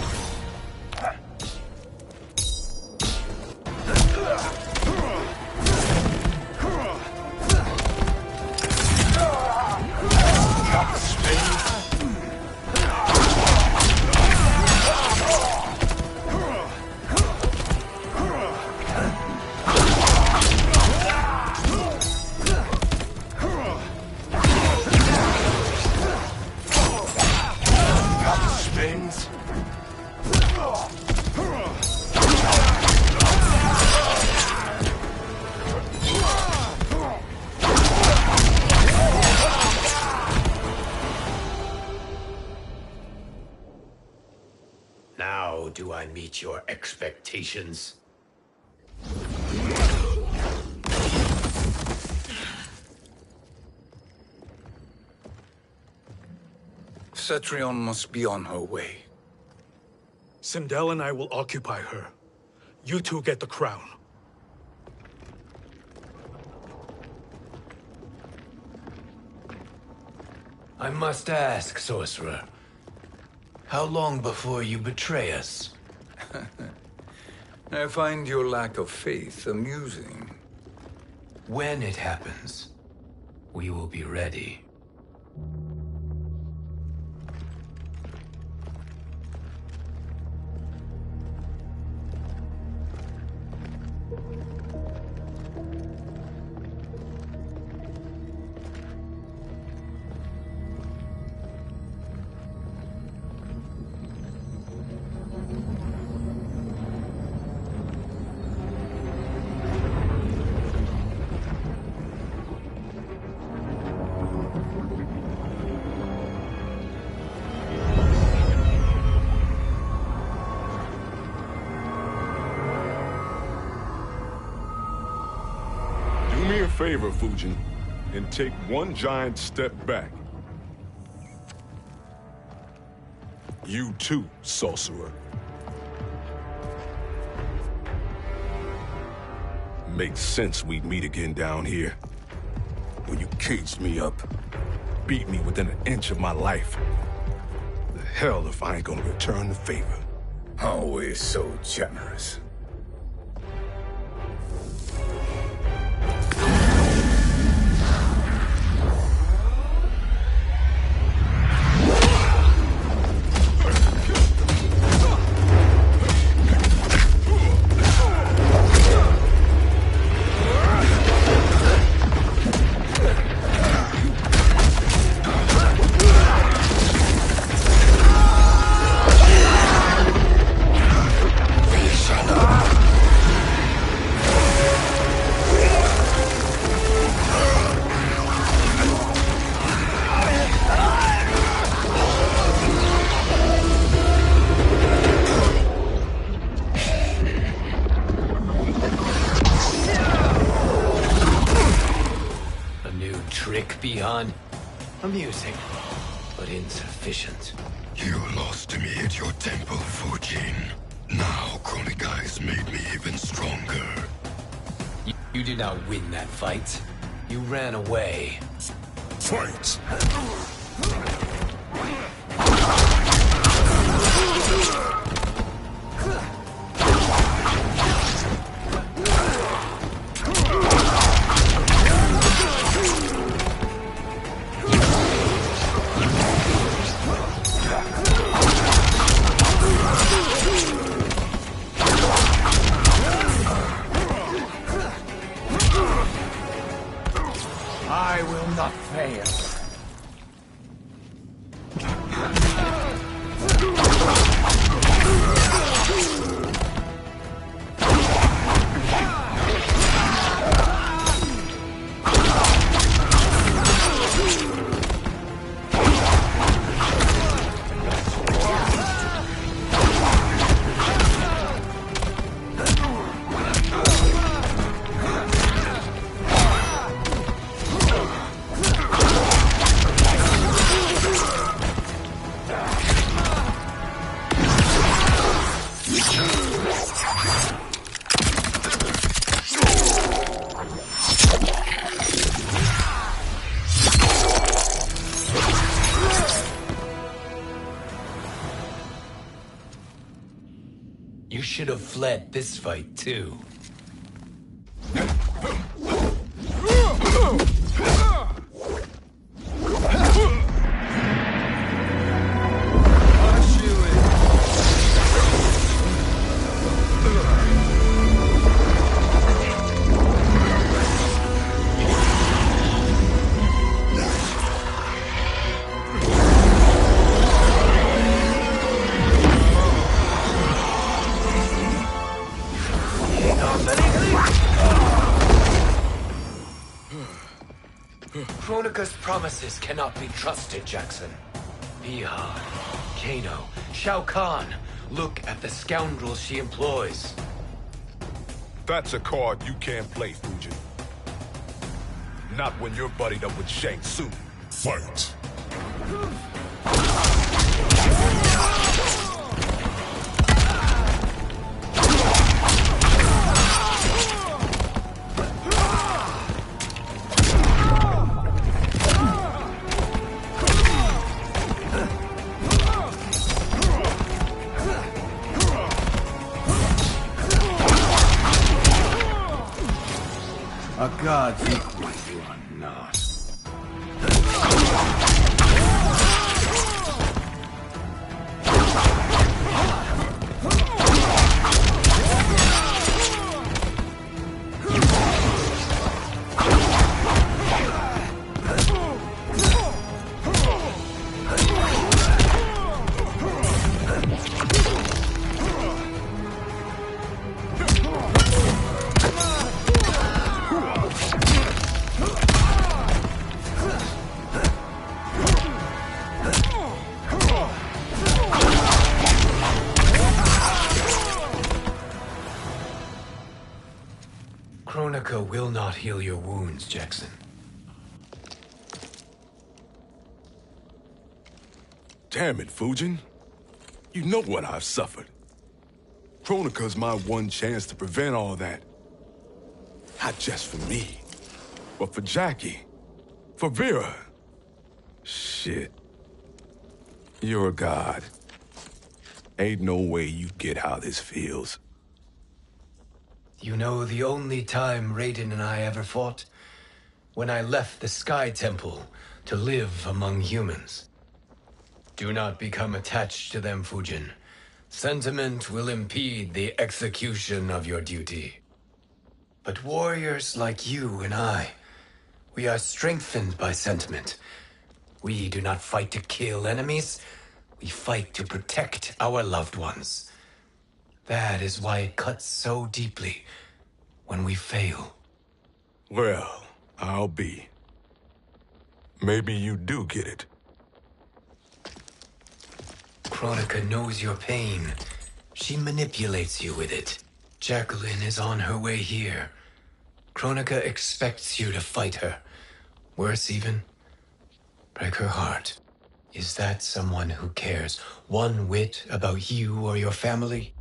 Speaker 2: Now do I meet your expectations?
Speaker 3: Cetrion must be on her way.
Speaker 4: Sindel and I will occupy her. You two get the crown.
Speaker 2: I must ask, sorcerer. How long before you betray us?
Speaker 3: I find your lack of faith amusing.
Speaker 2: When it happens, we will be ready.
Speaker 5: Favor, Fujin, and take one giant step back. You too, sorcerer. Makes sense we'd meet again down here. When you caged me up, beat me within an inch of my life, hell if I ain't gonna return the favor.
Speaker 3: Always so generous.
Speaker 2: Beyond amusing, but insufficient.
Speaker 12: You lost to me at your temple, Fujin. Now Kronika has made me even stronger.
Speaker 2: You did not win that fight. You ran away.
Speaker 5: Fight!
Speaker 7: I will not fail.
Speaker 2: You should have fled this fight, too. Kronika's promises cannot be trusted, Jackson. Bihar, Kano, Shao Kahn. Look at the scoundrels she employs.
Speaker 5: That's a card you can't play, Fujin. Not when you're buddied up with Shang Tsung. Fight!
Speaker 3: A god's equal you are not.
Speaker 2: Kronika will not heal your wounds, Jackson.
Speaker 5: Damn it, Fujin. You know what I've suffered. Kronika's my one chance to prevent all that. Not just for me, but for Jackie, for Vera. Shit.
Speaker 13: You're a god. Ain't no way you'd get how this feels.
Speaker 2: You know the only time Raiden and I ever fought? When I left the Sky Temple to live among humans. Do not become attached to them, Fujin. Sentiment will impede the execution of your duty. But warriors like you and I, we are strengthened by sentiment. We do not fight to kill enemies. We fight to protect our loved ones. That is why it cuts so deeply when we fail.
Speaker 13: Well, I'll be. Maybe you do get it.
Speaker 2: Kronika knows your pain. She manipulates you with it. Jacqueline is on her way here. Kronika expects you to fight her. Worse even, break her heart. Is that someone who cares one whit about you or your family?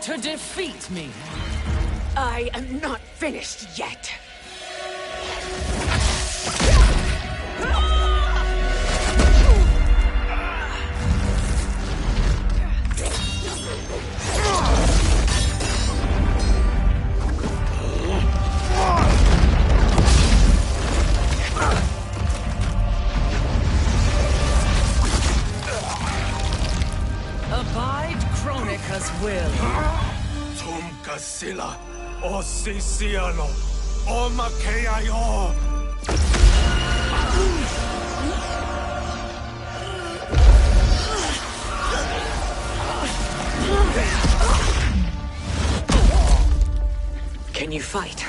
Speaker 11: To defeat me.
Speaker 8: I am not finished yet.
Speaker 11: Abide Kronika's will.
Speaker 4: Sila, o Siciano, o Makeayo.
Speaker 8: Can you fight?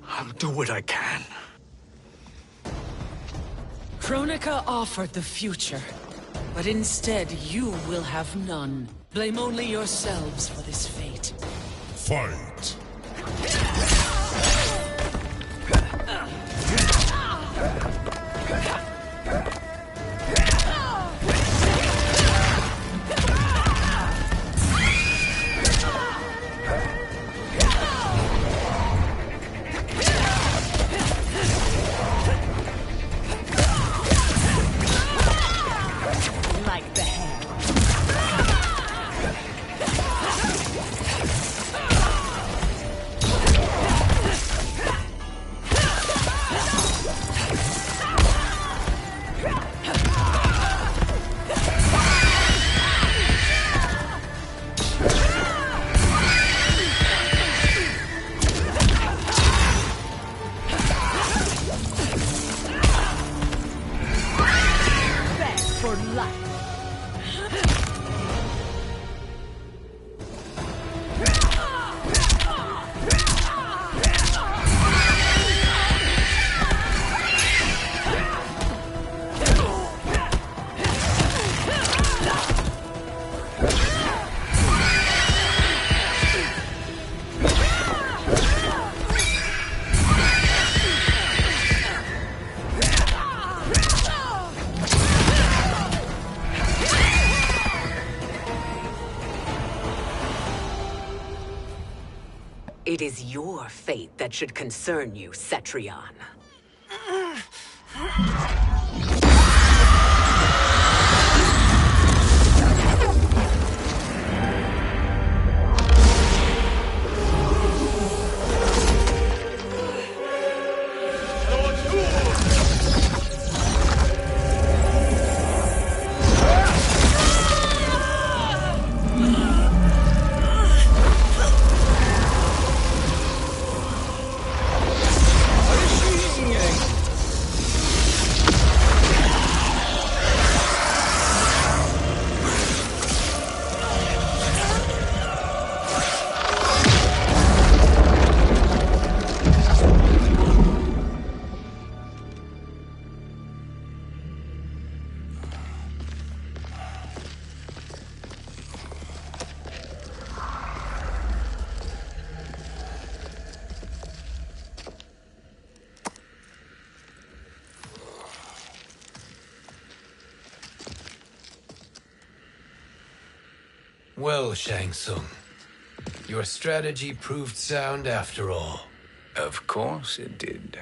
Speaker 4: I'll do what I can.
Speaker 11: Kronika offered the future, but instead you will have none. Blame only yourselves for this fate.
Speaker 5: Fight!
Speaker 11: Like the hand. For life.
Speaker 8: It is your fate that should concern you, Cetrion.
Speaker 14: Well, Shang Tsung, your strategy proved sound after all.
Speaker 3: Of course it did.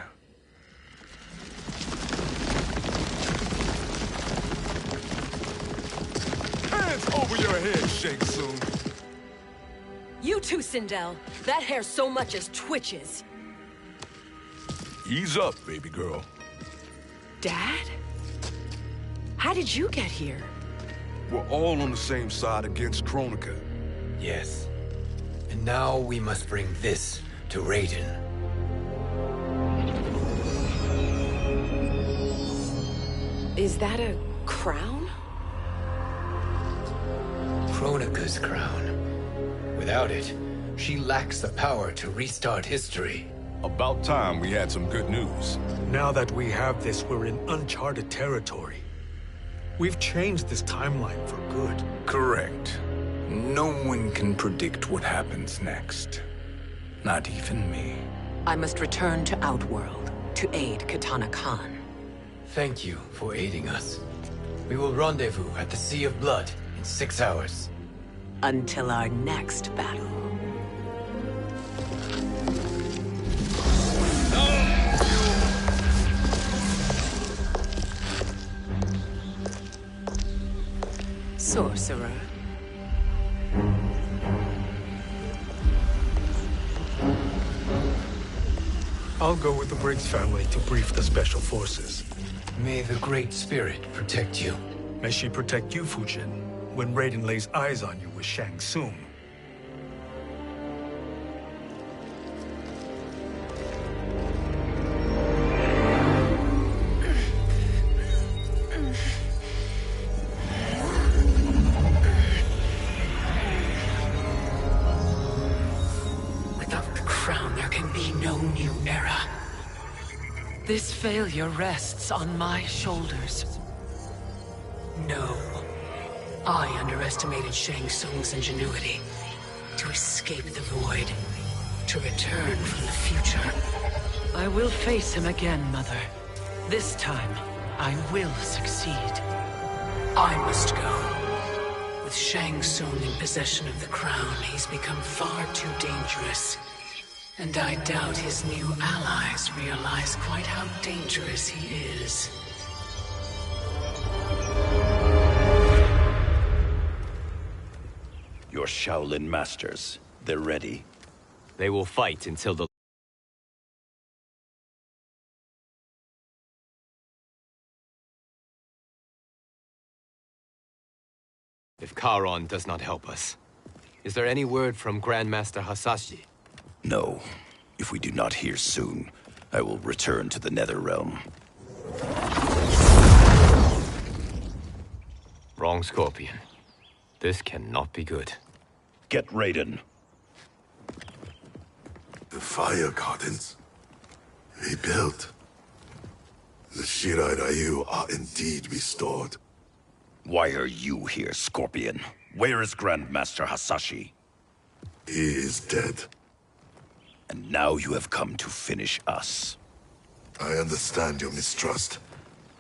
Speaker 4: Hands over your head, Shang Tsung.
Speaker 15: You too, Sindel. That hair so much as twitches.
Speaker 13: Ease up, baby girl.
Speaker 15: Dad? How did you get here?
Speaker 13: We're all on the same side against Kronika.
Speaker 14: Yes. And now we must bring this to Raiden.
Speaker 15: Is that a crown?
Speaker 14: Kronika's crown. Without it, she lacks the power to restart history.
Speaker 13: About time we had some good news.
Speaker 4: Now that we have this, we're in uncharted territory. We've changed this timeline for good.
Speaker 3: Correct. No one can predict what happens next. Not even me.
Speaker 8: I must return to Outworld to aid Katana Khan.
Speaker 14: Thank you for aiding us. We will rendezvous at the Sea of Blood in 6 hours.
Speaker 8: Until our next battle. Sorcerer.
Speaker 4: I'll go with the Briggs family to brief the Special Forces.
Speaker 14: May the Great Spirit protect you.
Speaker 4: May she protect you, Fujin, when Raiden lays eyes on you with Shang Tsung.
Speaker 11: Without the crown, there can be no new era. This failure rests on my shoulders. No. I underestimated Shang Tsung's ingenuity. To escape the void. To return from the future. I will face him again, Mother. This time, I will succeed. I must go. With Shang Tsung in possession of the crown, he's become far too dangerous. And I doubt his new allies realize quite how dangerous he is.
Speaker 16: Your Shaolin masters, they're ready.
Speaker 2: They will fight until the... If Charon does not help us, is there any word from Grandmaster Hasashi?
Speaker 16: No. If we do not hear soon, I will return to the Netherrealm.
Speaker 2: Wrong, Scorpion. This cannot be good.
Speaker 16: Get Raiden.
Speaker 5: The fire gardens. Rebuilt. The Shirai Ryu are indeed restored.
Speaker 16: Why are you here, Scorpion? Where is Grandmaster Hasashi?
Speaker 5: He is dead.
Speaker 16: And now you have come to finish us.
Speaker 5: I understand your mistrust,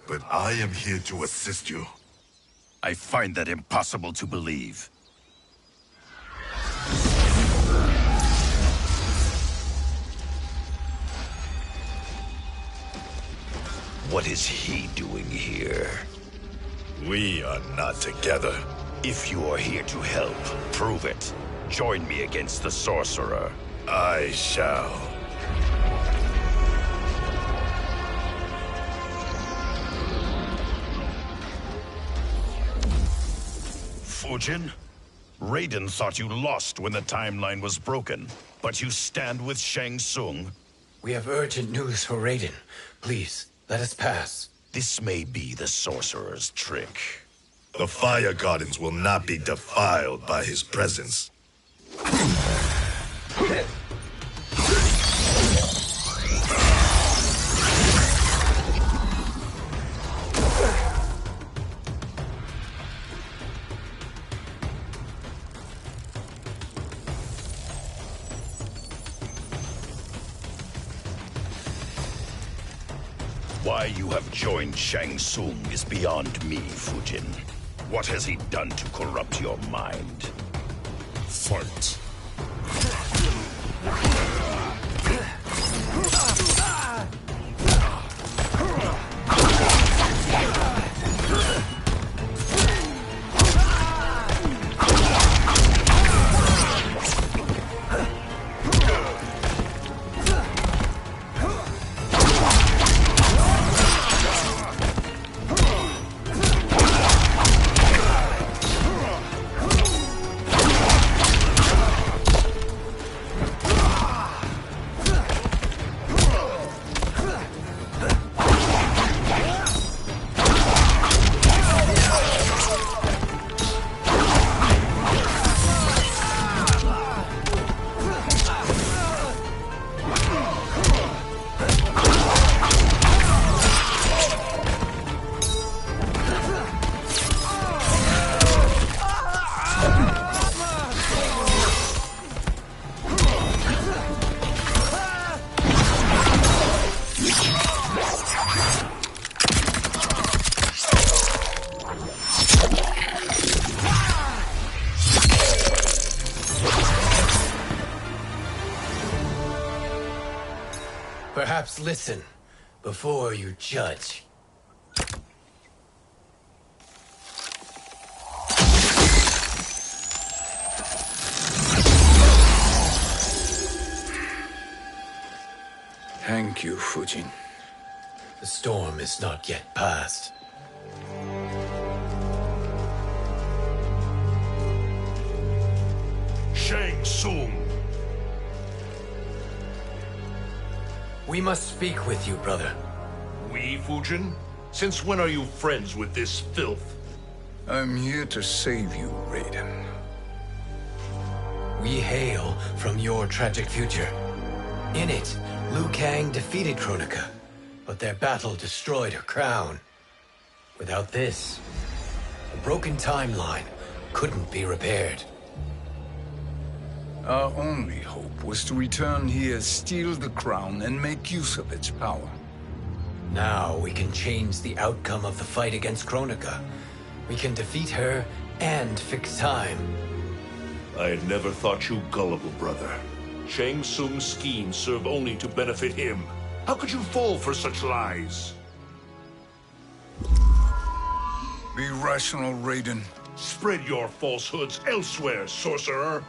Speaker 5: but I am here to assist you.
Speaker 16: I find that impossible to believe. What is he doing here?
Speaker 5: We are not together.
Speaker 16: If you are here to help, prove it. Join me against the sorcerer.
Speaker 5: I shall.
Speaker 16: Fujin? Raiden thought you lost when the timeline was broken, but you stand with Shang Tsung?
Speaker 14: We have urgent news for Raiden. Please, let us pass.
Speaker 16: This may be the sorcerer's trick.
Speaker 5: The fire gardens will not be defiled by his presence.
Speaker 16: Why you have joined Shang Tsung is beyond me, Fujin. What has he done to corrupt your mind?
Speaker 5: Fight.
Speaker 14: Perhaps listen before you judge.
Speaker 3: Thank you, Fujin.
Speaker 14: The storm is not yet past.
Speaker 16: Shang Tsung!
Speaker 14: We must speak with you, brother.
Speaker 1: We, Fujin? Since when are you friends with this filth?
Speaker 3: I'm here to save you, Raiden.
Speaker 14: We hail from your tragic future. In it, Liu Kang defeated Kronika, but their battle destroyed her crown. Without this, a broken timeline couldn't be repaired.
Speaker 3: Our only hope was to return here, steal the crown, and make use of its power.
Speaker 14: Now we can change the outcome of the fight against Kronika. We can defeat her and fix time.
Speaker 1: I had never thought you gullible, brother. Shang Tsung's schemes serve only to benefit him. How could you fall for such lies?
Speaker 3: Be rational, Raiden.
Speaker 1: Spread your falsehoods elsewhere, sorcerer.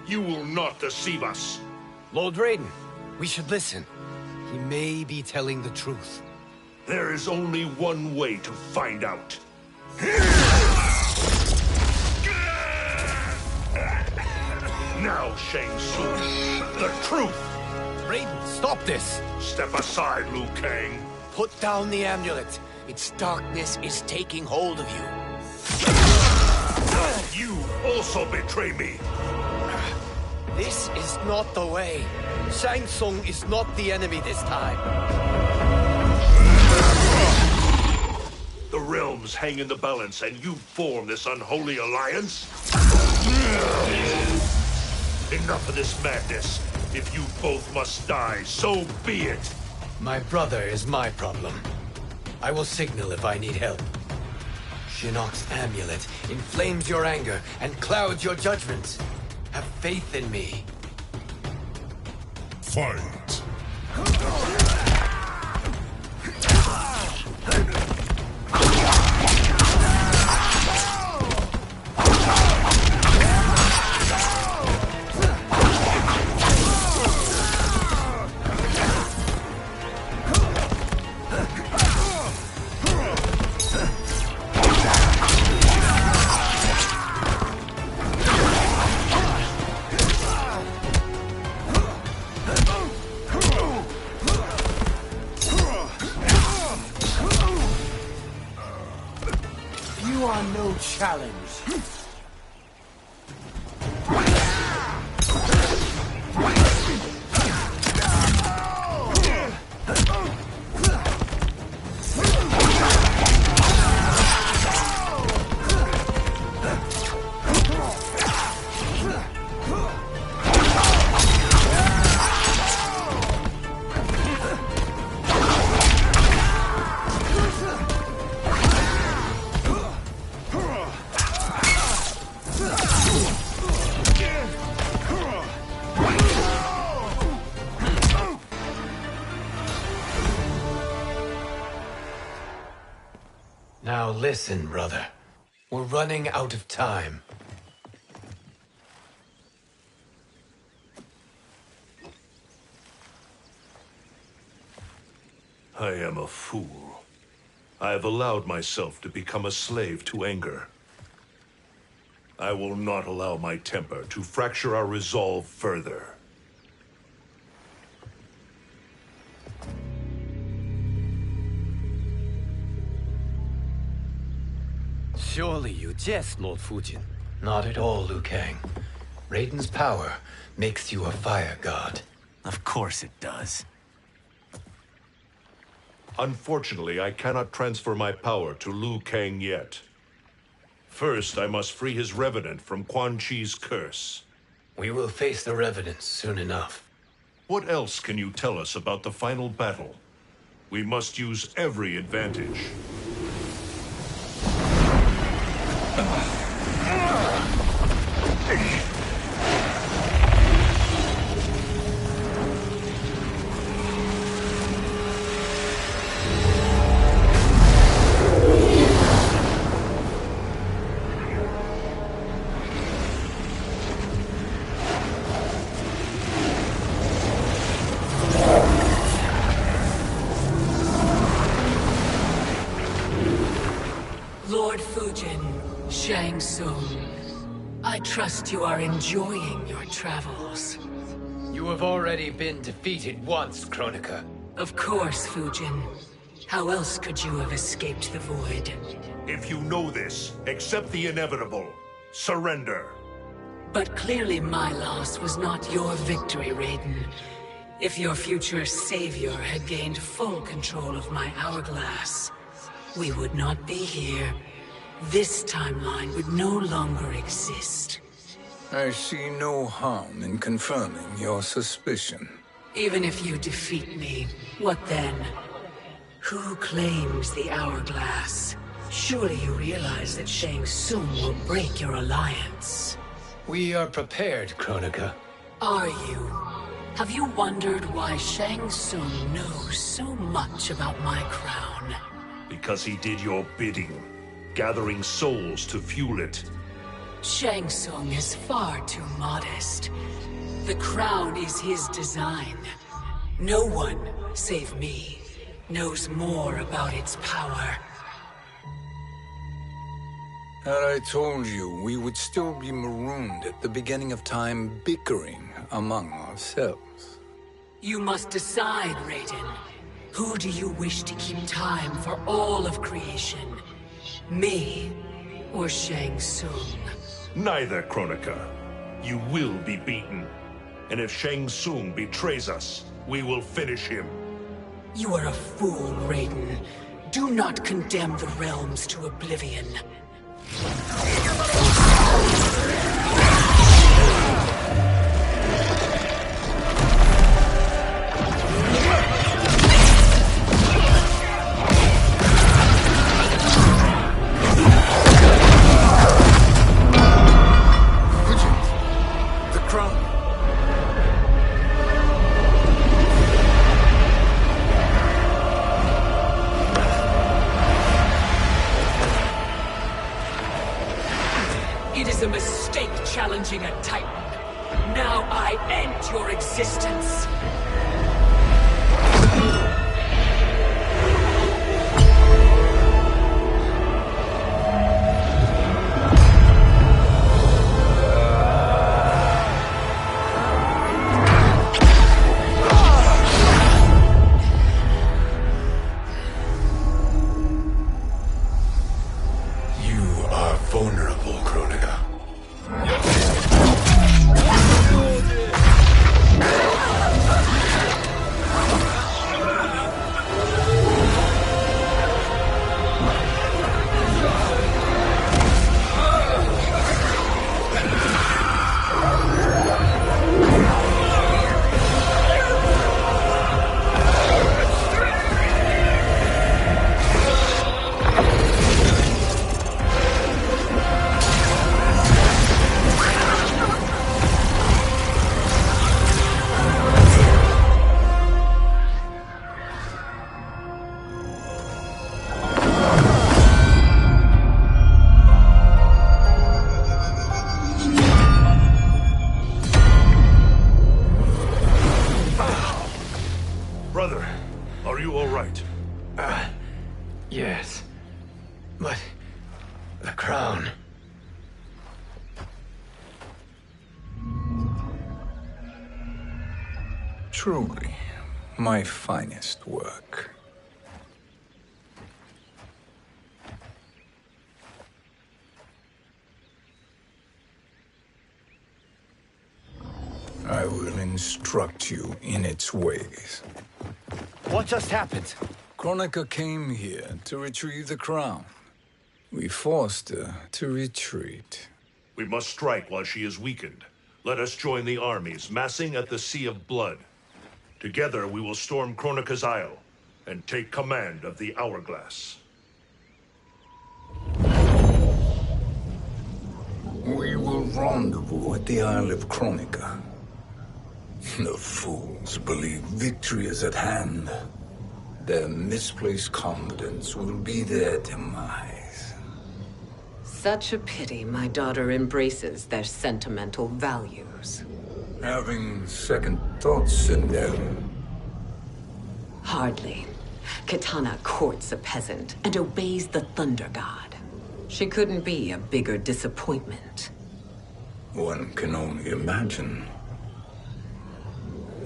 Speaker 1: You will not deceive us.
Speaker 14: Lord Raiden, we should listen. He may be telling the truth.
Speaker 1: There is only one way to find out. Now, Shang Tsung, the truth!
Speaker 14: Raiden, stop this!
Speaker 1: Step aside, Liu Kang.
Speaker 14: Put down the amulet. Its darkness is taking hold of you.
Speaker 1: You also betray me.
Speaker 14: This is not the way. Shang Tsung is not the enemy this time.
Speaker 1: The realms hang in the balance, and you form this unholy alliance? Enough of this madness. If you both must die, so be it.
Speaker 14: My brother is my problem. I will signal if I need help. Shinnok's amulet inflames your anger and clouds your judgment. Have faith in me.
Speaker 5: Fight.
Speaker 14: Challenge. listen, brother. We're running out of time.
Speaker 1: I am a fool. I have allowed myself to become a slave to anger. I will not allow my temper to fracture our resolve further.
Speaker 14: Surely you jest, Lord Fujin. Not at all, Liu Kang. Raiden's power makes you a fire god.
Speaker 17: Of course it does.
Speaker 1: Unfortunately, I cannot transfer my power to Liu Kang yet. First, I must free his revenant from Quan Chi's curse.
Speaker 14: We will face the revenants soon enough.
Speaker 1: What else can you tell us about the final battle? We must use every advantage.
Speaker 11: Lord Fujin, Shang Tsung, I trust you are enjoying your travels.
Speaker 14: You have already been defeated once, Kronika.
Speaker 11: Of course, Fujin. How else could you have escaped the void?
Speaker 1: If you know this, accept the inevitable. Surrender.
Speaker 11: But clearly my loss was not your victory, Raiden. If your future savior had gained full control of my hourglass, we would not be here. This timeline would no longer exist.
Speaker 3: I see no harm in confirming your suspicion.
Speaker 11: Even if you defeat me, what then? Who claims the hourglass? Surely you realize that Shang Tsung will break your alliance.
Speaker 14: We are prepared, Kronika.
Speaker 11: Are you? Have you wondered why Shang Tsung knows so much about my crown?
Speaker 1: Because he did your bidding, gathering souls to fuel it.
Speaker 11: Shang Tsung is far too modest. The crown is his design. No one, save me, knows more about its power.
Speaker 3: Had I told you, we would still be marooned at the beginning of time, bickering among ourselves.
Speaker 11: You must decide, Raiden. Who do you wish to keep time for all of creation? Me or Shang Tsung?
Speaker 1: Neither, Kronika. You will be beaten. And if Shang Tsung betrays us, we will finish him.
Speaker 11: You are a fool, Raiden. Do not condemn the realms to oblivion. It is a mistake challenging a Titan. Now I end your existence.
Speaker 12: You are vulnerable, Kronika.
Speaker 3: Truly, my finest work. I will instruct you in its ways.
Speaker 14: What just happened?
Speaker 3: Kronika came here to retrieve the crown. We forced her to retreat.
Speaker 1: We must strike while she is weakened. Let us join the armies, massing at the Sea of Blood. Together we will storm Kronika's Isle and take command of the Hourglass.
Speaker 3: We will rendezvous at the Isle of Kronika. The fools believe victory is at hand. Their misplaced confidence will be their demise.
Speaker 8: Such a pity my daughter embraces their sentimental values.
Speaker 3: Having second thoughts in them.
Speaker 8: Hardly. Kitana courts a peasant and obeys the Thunder God. She couldn't be a bigger disappointment.
Speaker 3: One can only imagine.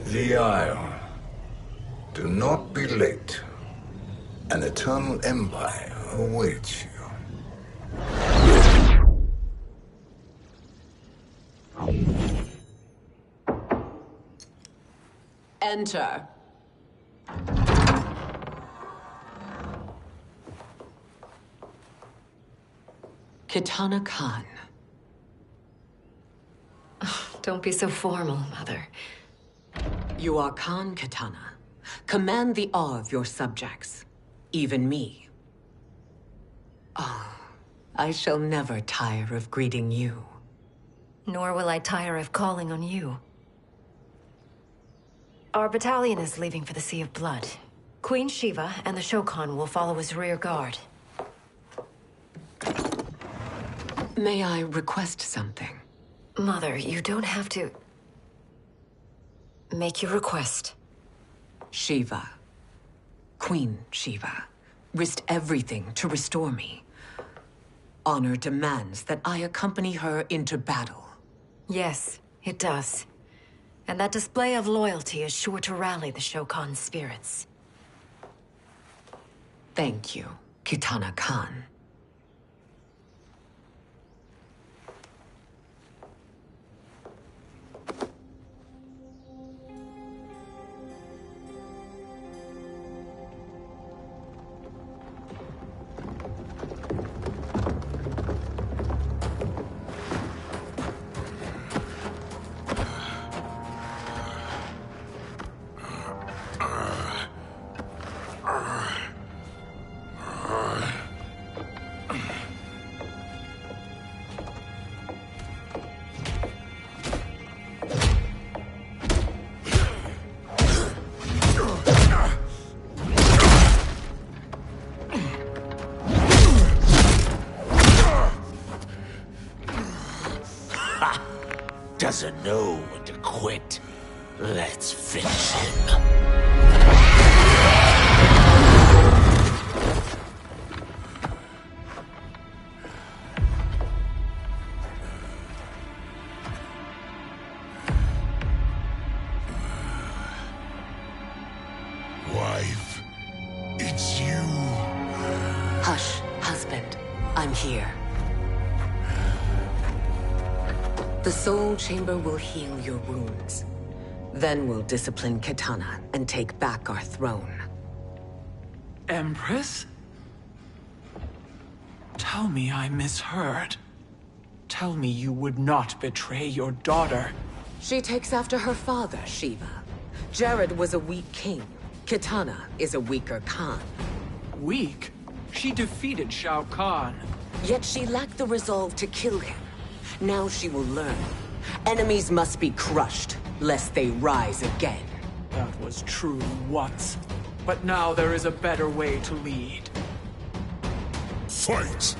Speaker 3: The Isle. Do not be late. An eternal empire awaits you.
Speaker 8: Enter. Kitana Khan.
Speaker 15: Don't be so formal, Mother.
Speaker 8: You are Khan Kitana. Command the awe of your subjects. Even me. Oh, I shall never tire of greeting you.
Speaker 15: Nor will I tire of calling on you. Our battalion is leaving for the Sea of Blood. Queen Shiva and the Shokan will follow as rear guard.
Speaker 8: May I request something?
Speaker 15: Mother, you don't have to... Make your request.
Speaker 8: Shiva. Queen Shiva. Risked everything to restore me. Honor demands that I accompany her into battle.
Speaker 15: Yes, it does. And that display of loyalty is sure to rally the Shokan's spirits.
Speaker 8: Thank you, Kitana Khan.
Speaker 7: Doesn't know when to quit. Let's finish him.
Speaker 5: Wife, it's you.
Speaker 8: Hush, husband. I'm here. The Soul Chamber will heal your wounds. Then we'll discipline Kitana and take back our throne.
Speaker 9: Empress? Tell me I misheard. Tell me you would not betray your daughter.
Speaker 8: She takes after her father, Shiva. Jared was a weak king. Kitana is a weaker Khan.
Speaker 9: Weak? She defeated Shao Kahn.
Speaker 8: Yet she lacked the resolve to kill him. Now she will learn. Enemies must be crushed, lest they rise again.
Speaker 9: That was true once. But now there is a better way to lead.
Speaker 5: Fight!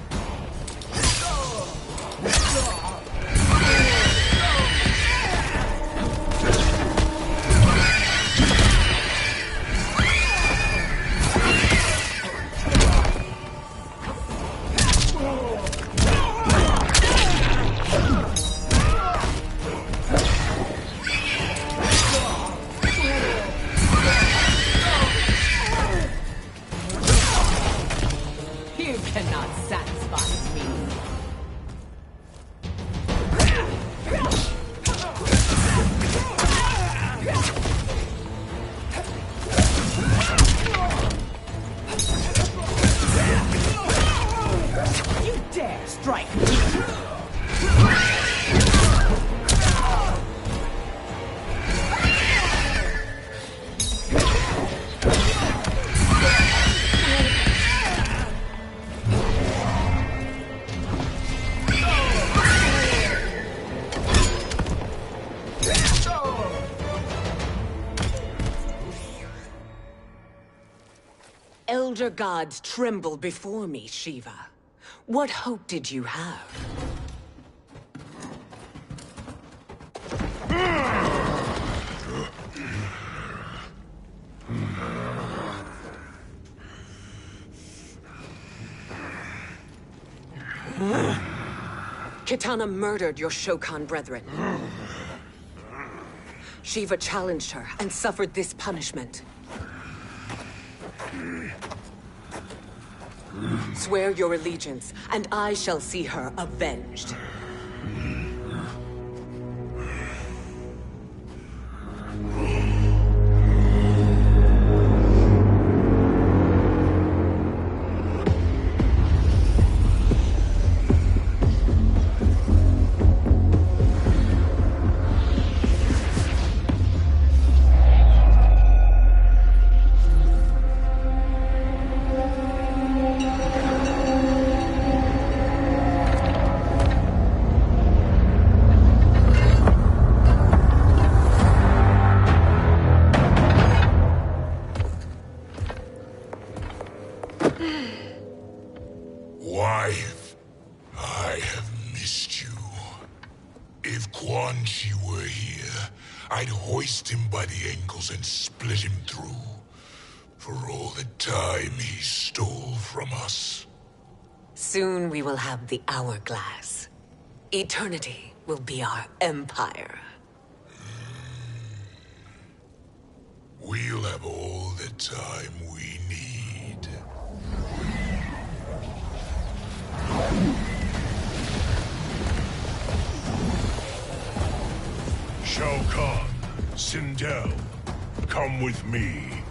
Speaker 8: elder gods tremble before me, Shiva. What hope did you have? Kitana murdered your Shokan brethren. Shiva challenged her and suffered this punishment. Swear your allegiance, and I shall see her avenged.
Speaker 5: Wife, I have missed you. If Quan Chi were here, I'd hoist him by the ankles and split him through. For all the time he stole from us.
Speaker 8: Soon we will have the hourglass. Eternity will be our empire.
Speaker 5: We'll have all the time we need. Shao Kahn, Sindel, come with me.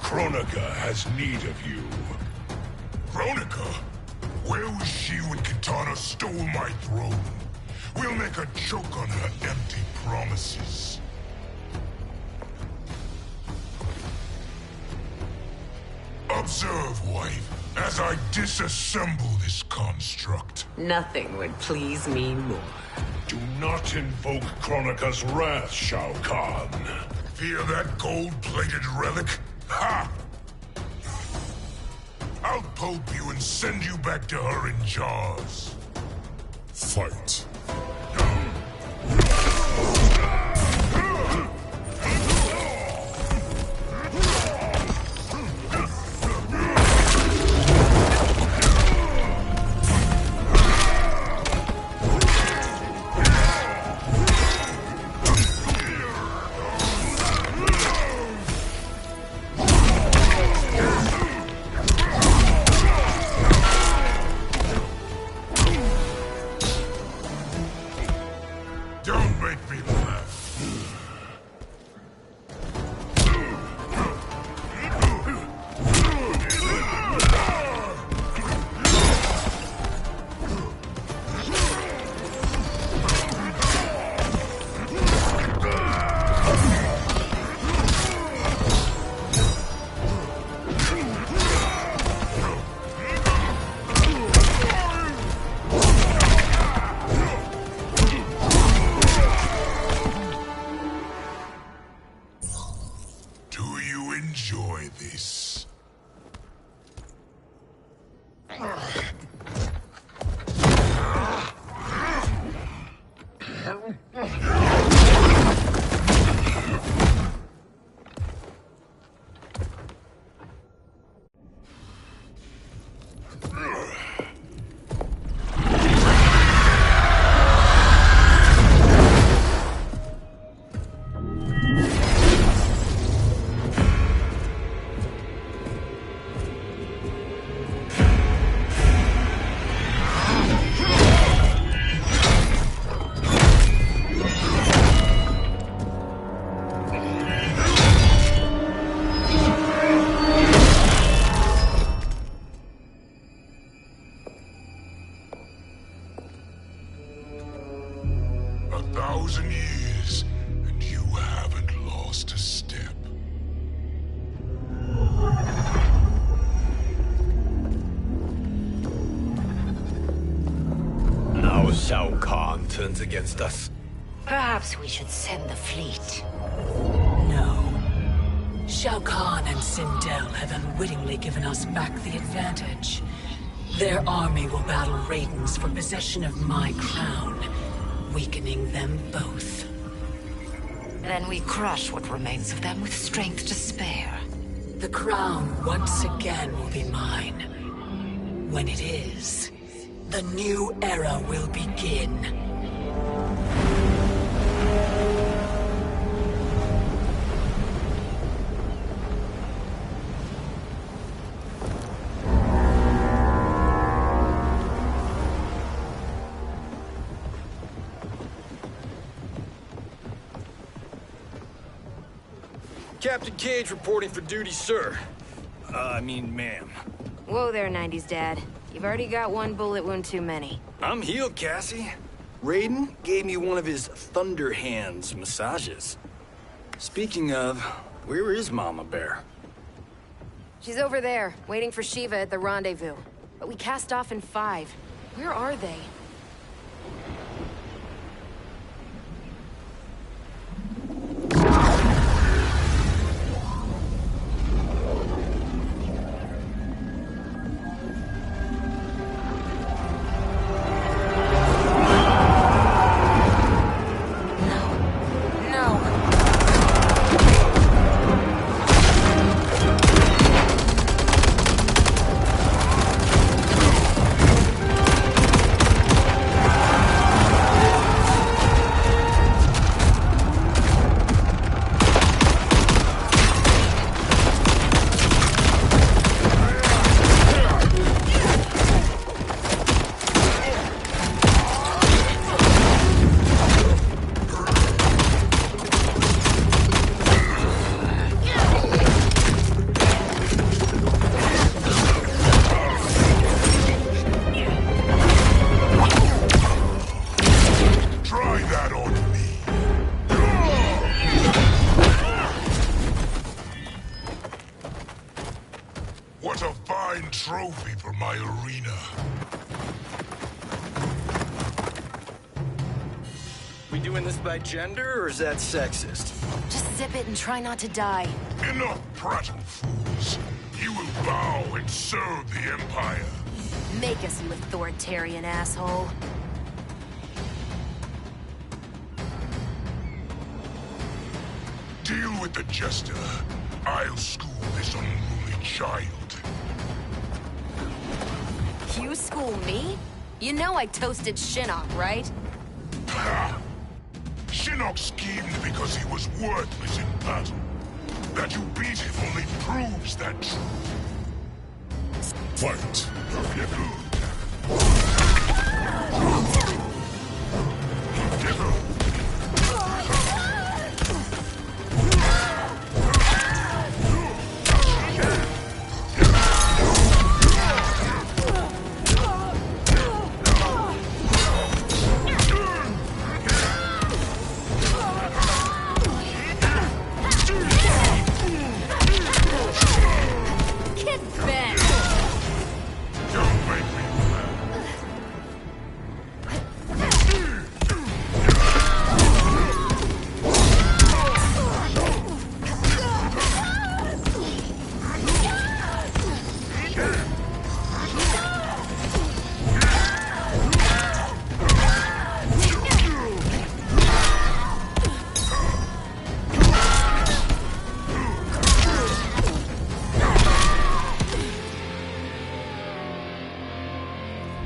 Speaker 5: Kronika has need of you. Kronika? Where was she when Kitana stole my throne? We'll make a joke on her empty promises. Observe, wife, as I disassemble this construct.
Speaker 8: Nothing would please me more.
Speaker 5: Do not invoke Kronika's wrath, Shao Kahn. Fear that gold-plated relic? Ha! I'll pulp you and send you back to her in jars. Fight.
Speaker 14: Shao Kahn turns against us.
Speaker 15: Perhaps we should send the fleet.
Speaker 8: No.
Speaker 11: Shao Kahn and Sindel have unwittingly given us back the advantage. Their army will battle Raiden's for possession of my crown, weakening them both.
Speaker 15: Then we crush what remains of them with strength to spare.
Speaker 11: The crown once again will be mine. When it is, the new era will begin.
Speaker 18: Captain Cage reporting for duty, sir. Ma'am.
Speaker 19: Whoa there, 90s dad. You've already got one bullet wound too many.
Speaker 18: I'm healed, Cassie. Raiden gave me one of his Thunder Hands massages. Speaking of, where is Mama Bear?
Speaker 19: She's over there, waiting for Shiva at the rendezvous. But we cast off in 5. Where are they?
Speaker 5: What a fine trophy for my arena.
Speaker 18: We doing this by gender, or is that sexist?
Speaker 19: Just zip it and try not to die.
Speaker 5: Enough prattle, fools. You will bow and serve the Empire.
Speaker 19: Make us, you authoritarian asshole.
Speaker 5: Deal with the jester. I'll school this unruly child.
Speaker 19: You school me? You know I toasted Shinnok, right?
Speaker 5: Ha! Shinnok schemed because he was worthless in battle. That you beat him only proves that truth. Fight!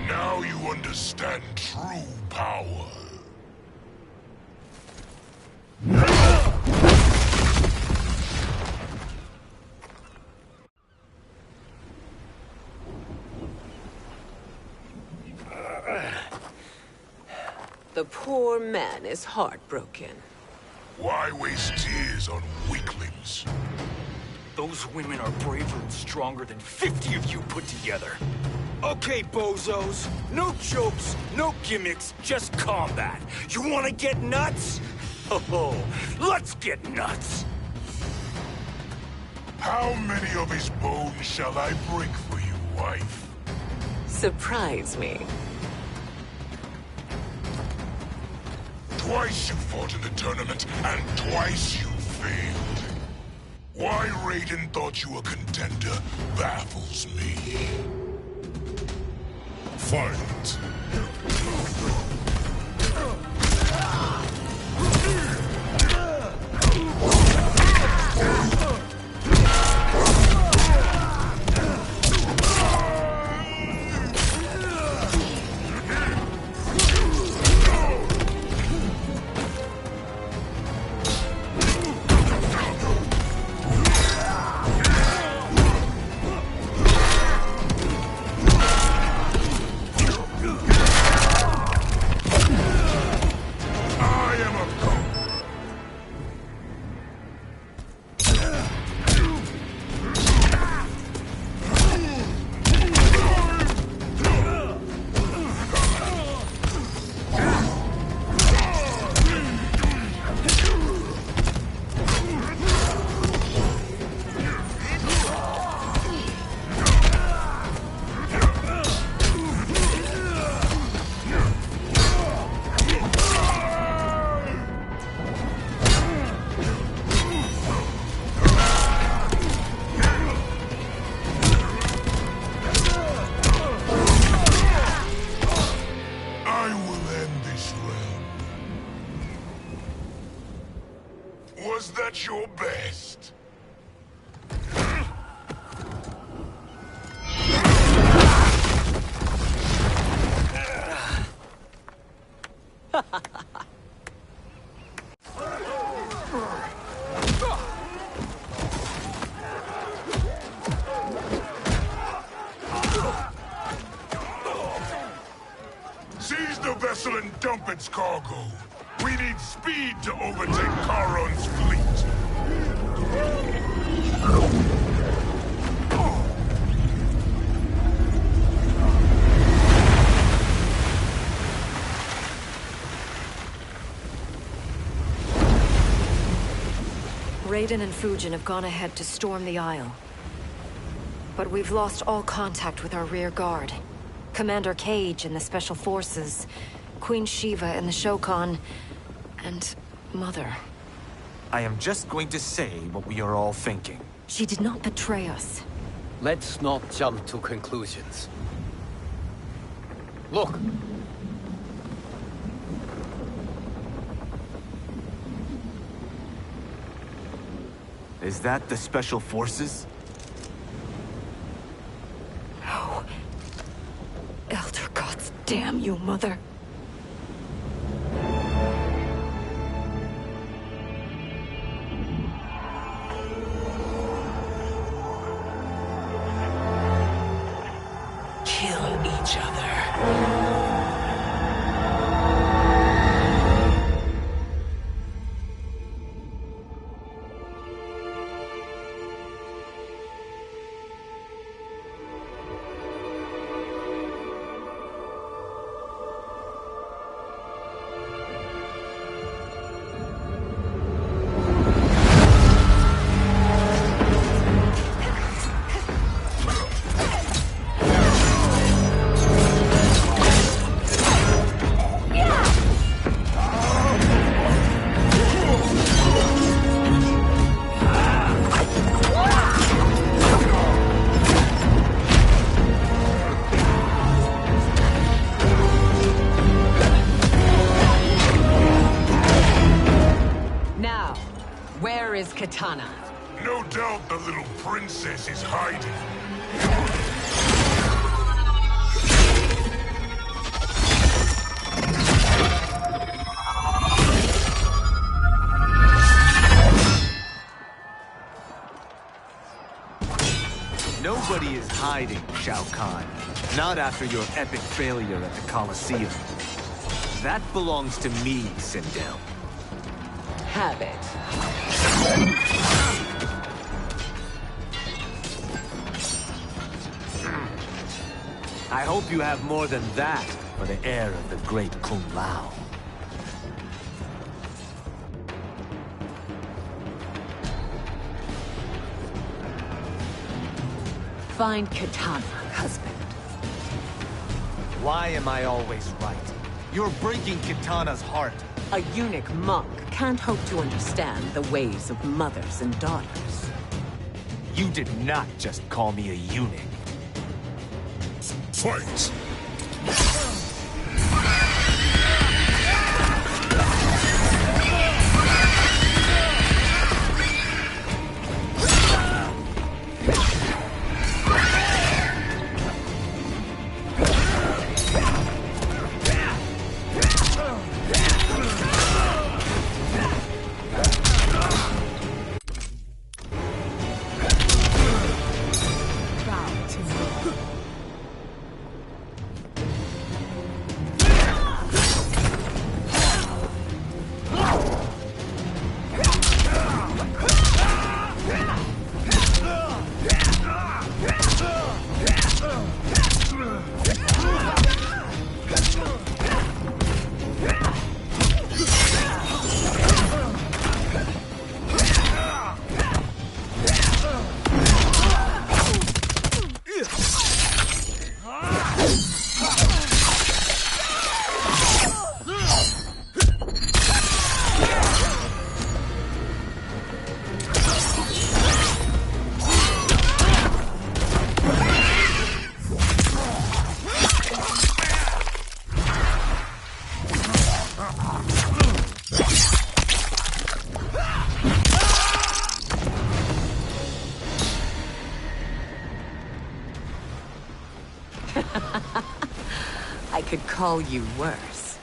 Speaker 5: Now you understand true power.
Speaker 8: The poor man is heartbroken.
Speaker 5: Why waste tears on weaklings?
Speaker 18: Those women are braver and stronger than 50 of you put together. Okay, bozos. No jokes, no gimmicks, just combat. You wanna get nuts? Oh, let's get nuts!
Speaker 5: How many of his bones shall I break for you, wife?
Speaker 8: Surprise me.
Speaker 5: Twice you fought in the tournament, and twice you failed. Why Raiden thought you a contender baffles me. Fight. Was that your best? Seize the vessel and dump its cargo. We need speed to overtake Charon's fleet.
Speaker 15: Raiden and Fujin have gone ahead to storm the Isle. But we've lost all contact with our rear guard. Commander Cage and the Special Forces, Queen Shiva and the Shokan, and Mother.
Speaker 17: I am just going to say what we are all thinking.
Speaker 15: She did not betray us.
Speaker 2: Let's not jump to conclusions. Look!
Speaker 17: Is that the Special Forces?
Speaker 15: No. Elder gods damn you, Mother.
Speaker 8: Kill each other. Katana.
Speaker 5: No doubt the little princess is hiding.
Speaker 17: Nobody is hiding, Shao Kahn. Not after your epic failure at the Colosseum. That belongs to me, Sindel.
Speaker 8: Have it.
Speaker 17: I hope you have more than that for the heir of the great Kung Lao.
Speaker 8: Find Katana, husband.
Speaker 17: Why am I always right? You're breaking Katana's heart.
Speaker 8: A eunuch monk can't hope to understand the ways of mothers and daughters.
Speaker 17: You did not just call me a eunuch.
Speaker 5: Fight!
Speaker 8: I could call you worse.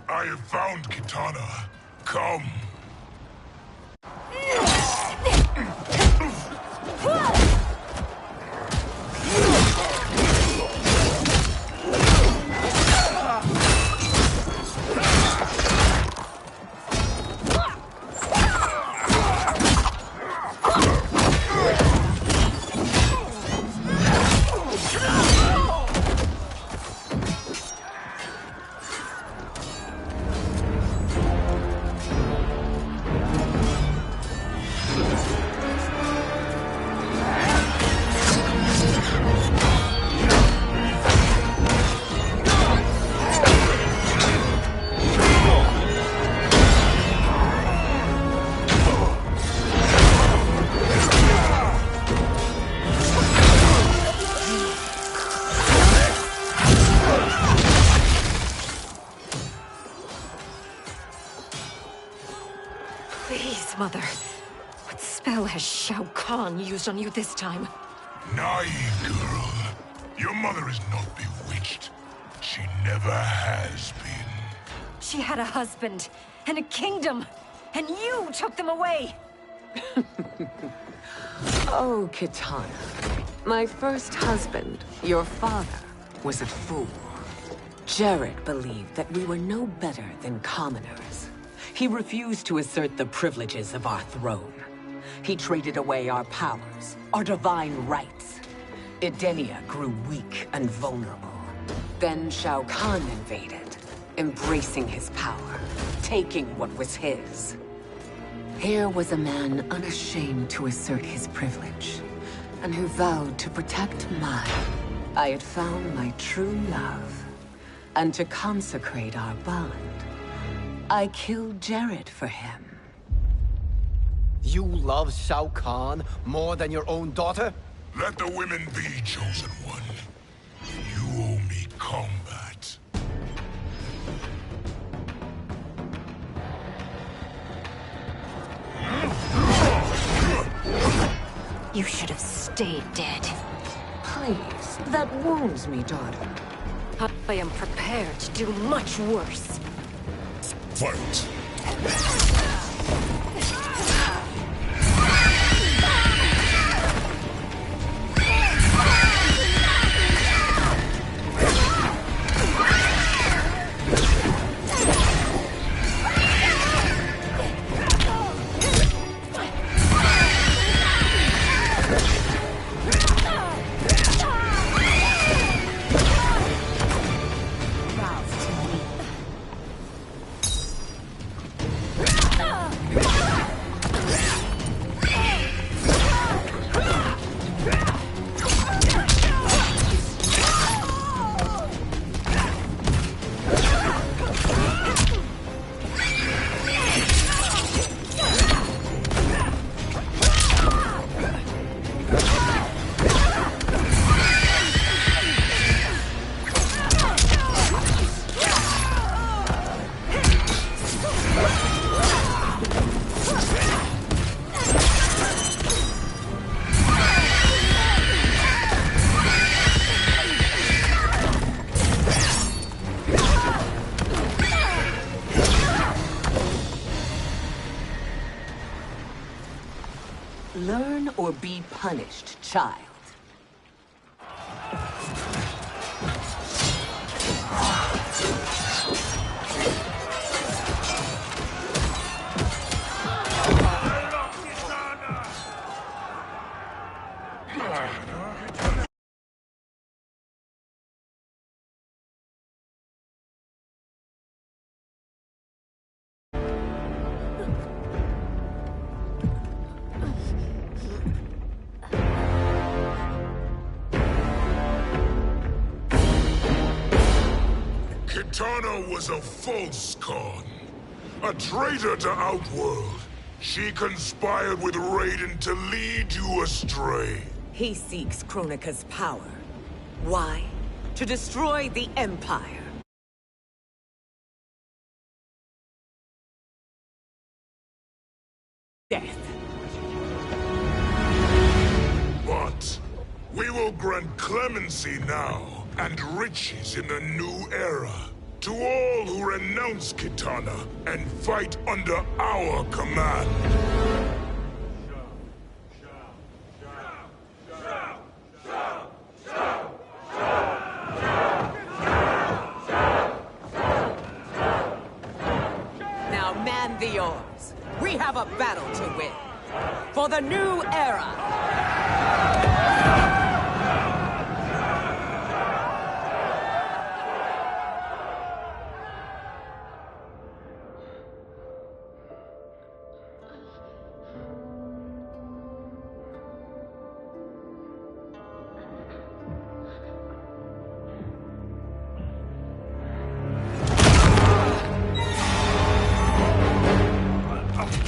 Speaker 5: I have found Kitana. Come.
Speaker 15: Please, Mother. What spell has Shao Kahn used on you this time?
Speaker 5: Naive girl. Your mother is not bewitched. She never has been.
Speaker 15: She had a husband and a kingdom, and you took them away!
Speaker 8: Oh, Kitana. My first husband, your father, was a fool. Jared believed that we were no better than commoners. He refused to assert the privileges of our throne. He traded away our powers, our divine rights. Edenia grew weak and vulnerable. Then Shao Kahn invaded, embracing his power, taking what was his. Here was a man unashamed to assert his privilege, and who vowed to protect mine. I had found my true love, and to consecrate our bond, I killed Jared for him.
Speaker 14: You love Shao Kahn more than your own daughter?
Speaker 5: Let the women be, chosen one. You owe me combat.
Speaker 15: You should have stayed dead.
Speaker 8: Please, that wounds me, daughter.
Speaker 15: I am prepared to do much worse.
Speaker 5: Fight!
Speaker 15: Bows to me.
Speaker 8: Learn or be punished, child.
Speaker 5: Kitana was a false con, a traitor to Outworld. She conspired with Raiden to lead you astray.
Speaker 8: He seeks Kronika's power. Why? To destroy the Empire. Death.
Speaker 5: But we will grant clemency now and riches in the new era to all who renounce Kitana and fight under our command.
Speaker 8: Now man the oars. We have a battle to win. For the new era.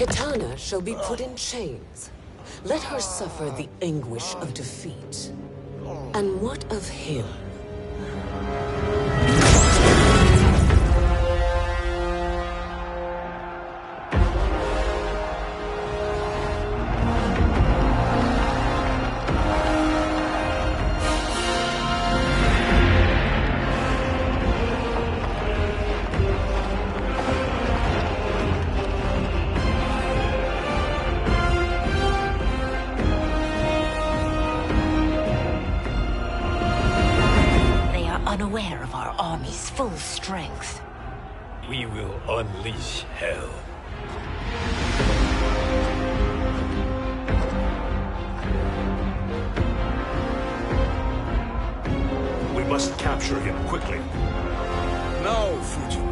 Speaker 8: Kitana shall be put in chains. Let her suffer the anguish of defeat. And what of him?
Speaker 6: Unaware of our army's full strength.
Speaker 14: We will unleash hell.
Speaker 4: We must capture him quickly.
Speaker 18: No, Fujin.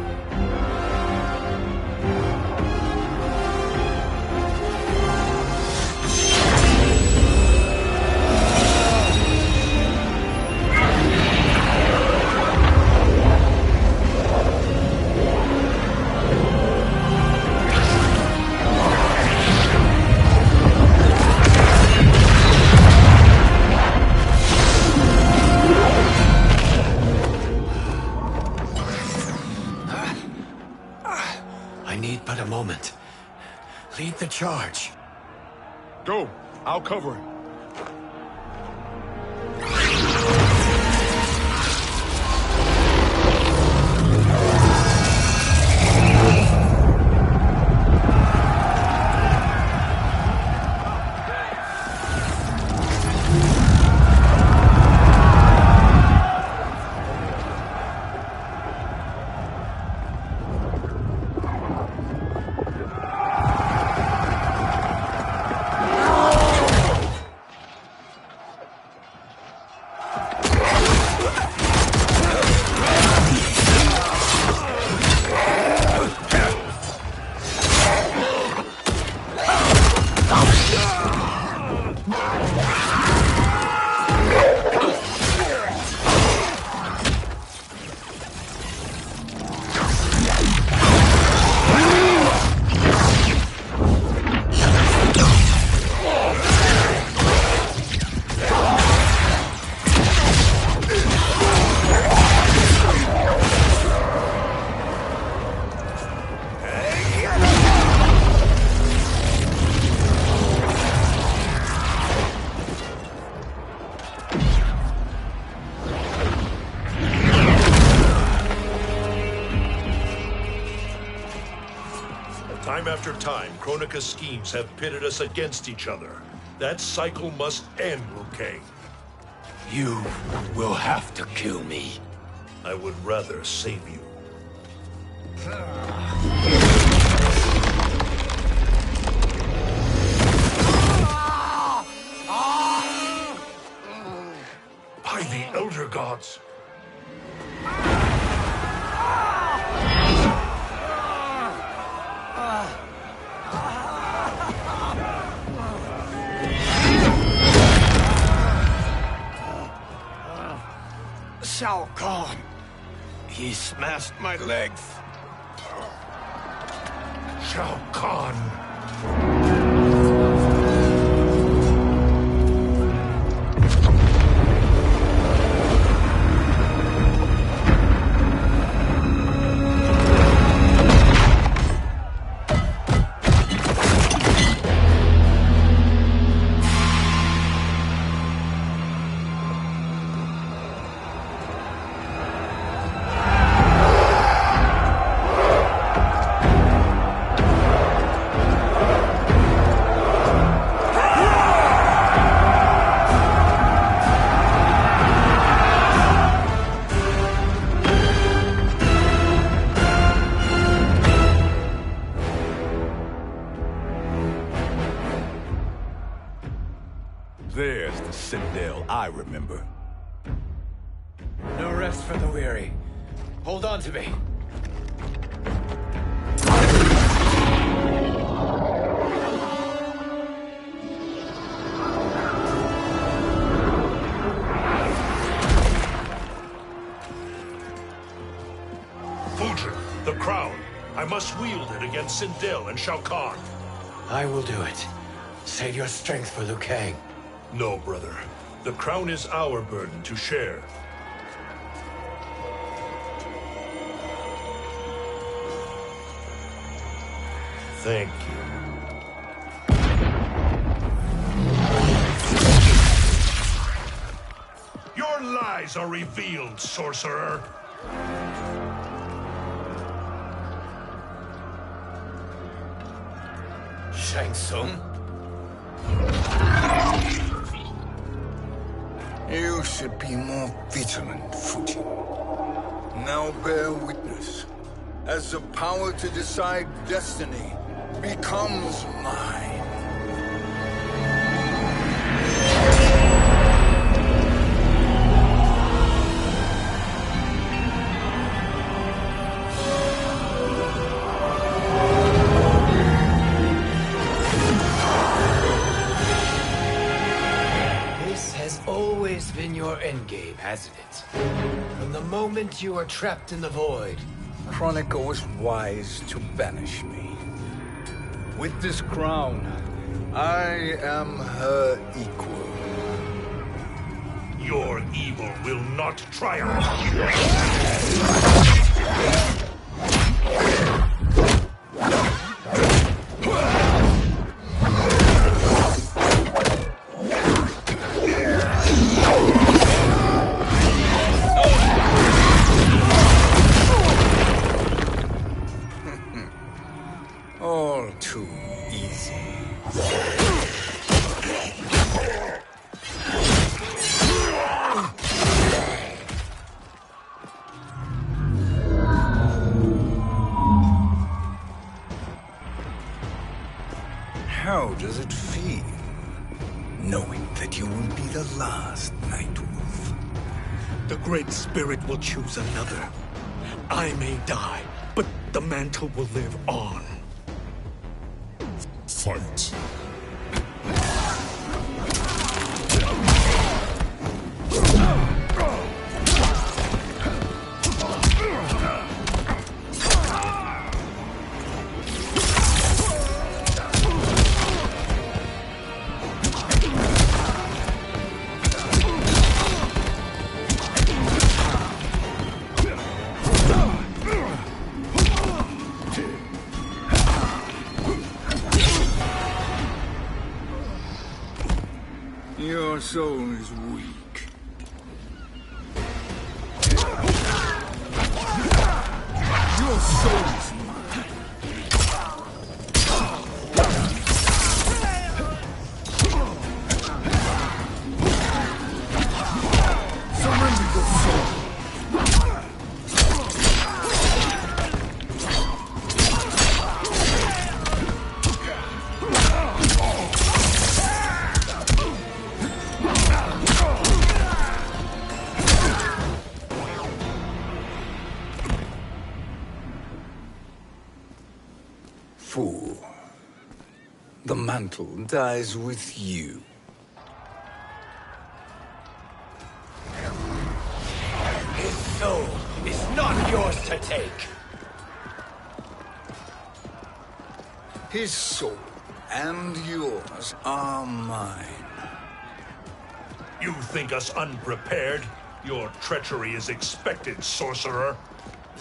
Speaker 14: I need but a moment. Lead the charge.
Speaker 4: Go. I'll cover him.
Speaker 1: Time after time, Kronika's schemes have pitted us against each other. That cycle must end, Liu Kang.
Speaker 14: You will have to kill me.
Speaker 1: I would rather save you.
Speaker 4: By the Elder Gods.
Speaker 14: Shao Kahn. He smashed my legs.
Speaker 4: Shao Kahn.
Speaker 13: There's the Citadel I remember.
Speaker 14: No rest for the weary. Hold on to me.
Speaker 1: Fujin, the crown. I must wield it against Sindel and Shao Kahn.
Speaker 14: I will do it. Save your strength for Liu Kang.
Speaker 1: No, brother. The crown is our burden to share. Thank you. Your lies are revealed, sorcerer.
Speaker 14: Shang Tsung?
Speaker 3: You should be more vigilant, Fujin. Now bear witness. As the power to decide destiny becomes mine.
Speaker 14: Been your endgame, hasn't it? From the moment you were trapped in the void.
Speaker 3: Kronika was wise to banish me. With this crown, I am her equal.
Speaker 1: Your evil will not triumph.
Speaker 3: All too easy. How does it feel, knowing that you will be the last Nightwolf?
Speaker 4: The Great Spirit will choose another. I may die, but the mantle will live on.
Speaker 5: Fight.
Speaker 3: Your soul is weak. Your soul is mine. mantle dies with you.
Speaker 14: His soul is not yours to take.
Speaker 3: His soul and yours are mine.
Speaker 5: You think us unprepared? Your treachery is expected, sorcerer.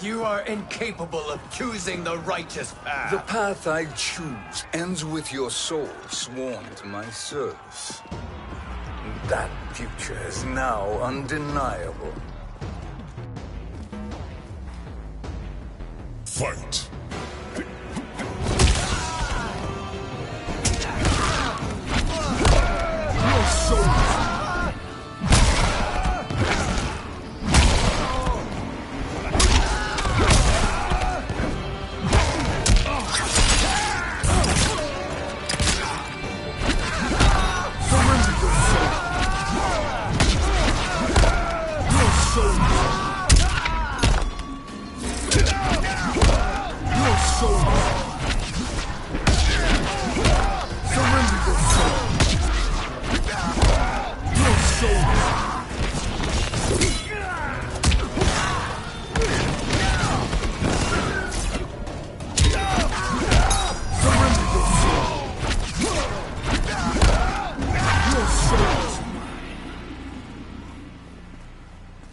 Speaker 14: You are incapable of choosing the righteous path.
Speaker 3: The path I choose ends with your soul sworn to my service. That future is now undeniable.
Speaker 5: Fight. Your soul.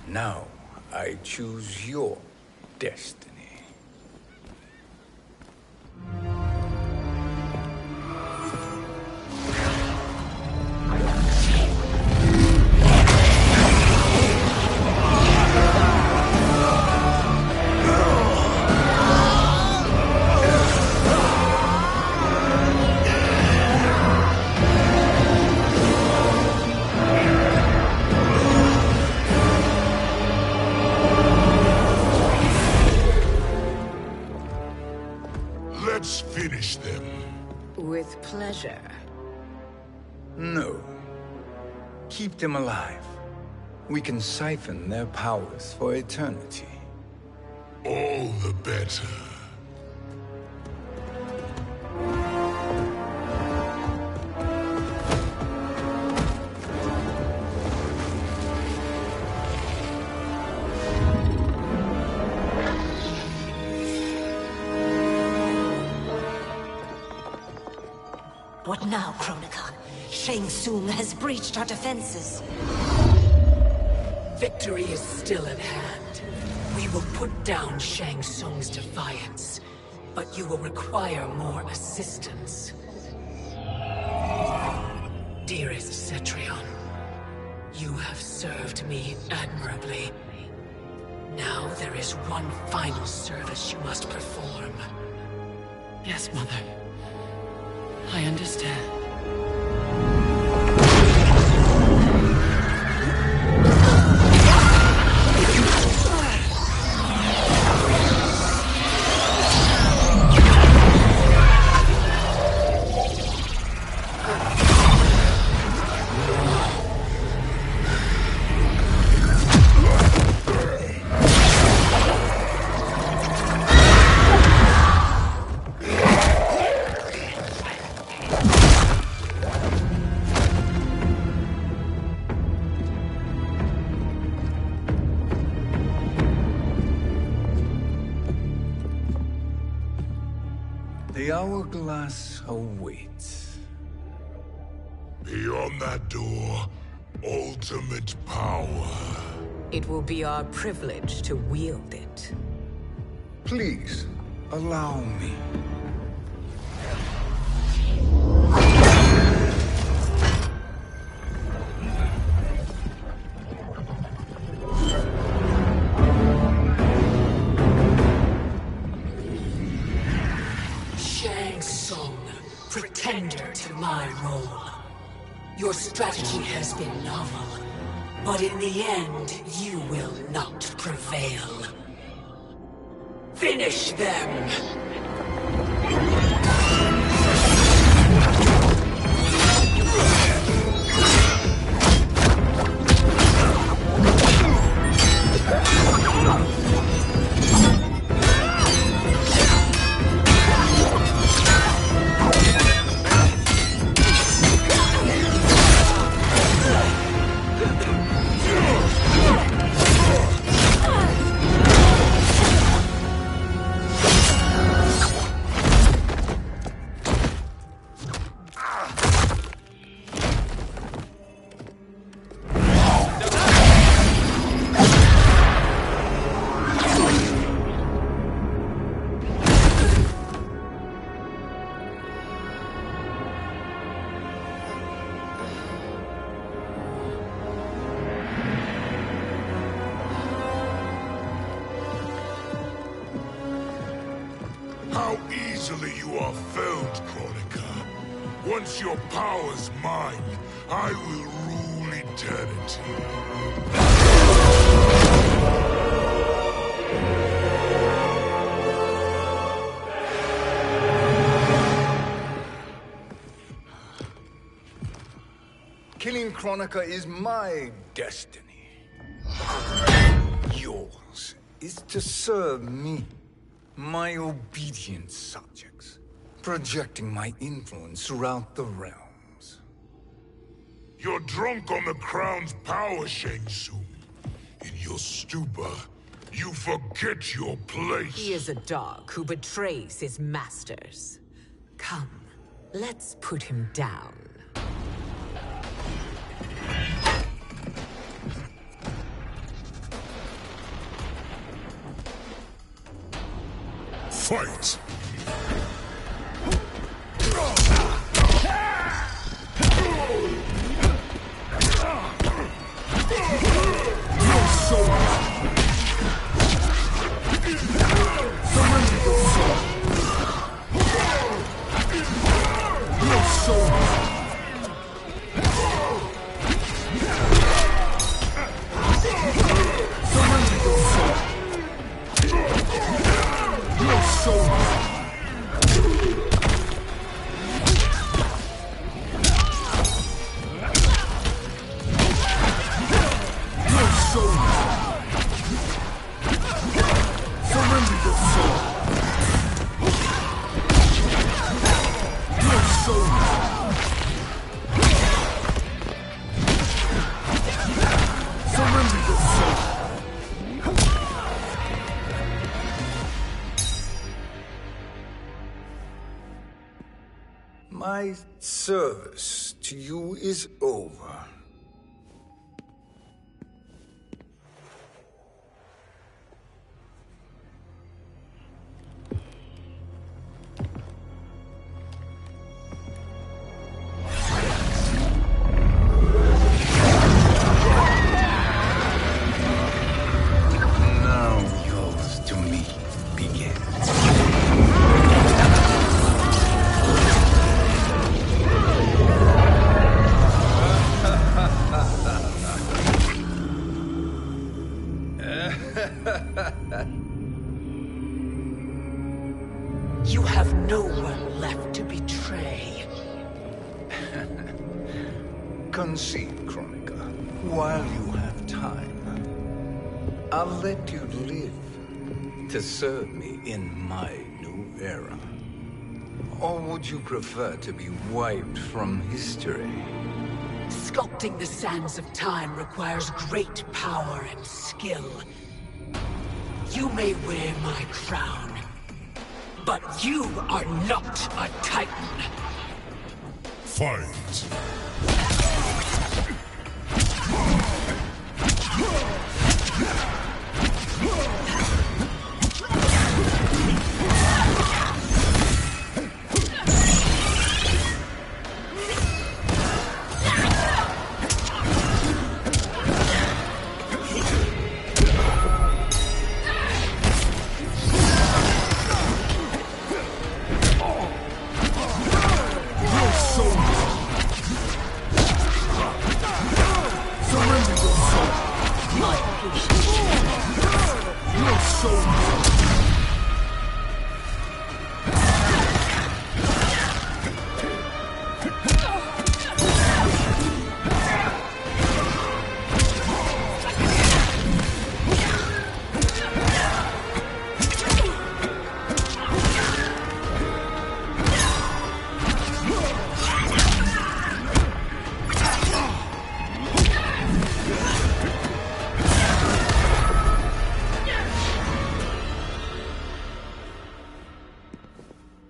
Speaker 3: Now, I choose your destiny.
Speaker 5: Let's finish them.
Speaker 8: With pleasure.
Speaker 3: No. Keep them alive. We can siphon their powers for eternity.
Speaker 5: All the better.
Speaker 6: What now, Kronika? Shang Tsung has breached our defenses.
Speaker 11: Victory is still at hand. We will put down Shang Tsung's defiance, but you will require more assistance. Dearest Cetrion, you have served me admirably. Now there is one final service you must perform.
Speaker 9: Yes, Mother. I understand.
Speaker 3: The hourglass awaits.
Speaker 5: Beyond that door, ultimate power.
Speaker 8: It will be our privilege to wield it.
Speaker 3: Please, allow me.
Speaker 11: Shang Tsung, pretender to my role. Your strategy has been novel, but in the end, you will not prevail. Finish them!
Speaker 5: are felled, Chronica. Once your power's mine, I will rule eternity.
Speaker 3: Killing Chronica is my destiny. Yours is to serve me, my obedient subjects, projecting my influence throughout the realms.
Speaker 5: You're drunk on the Crown's power, Shang Tsung. In your stupor, you forget your place.
Speaker 8: He is a dog who betrays his masters. Come, let's put him down.
Speaker 5: Fight!
Speaker 3: My service to you is over. Now yours to me begins.
Speaker 8: You have no one left to betray.
Speaker 3: Concede, Chronica, while you have time. I'll let you live to serve me in my new era. Or would you prefer to be wiped from history?
Speaker 11: Sculpting the sands of time requires great power and skill. You may wear my crown, but you are not a Titan.
Speaker 5: Fight!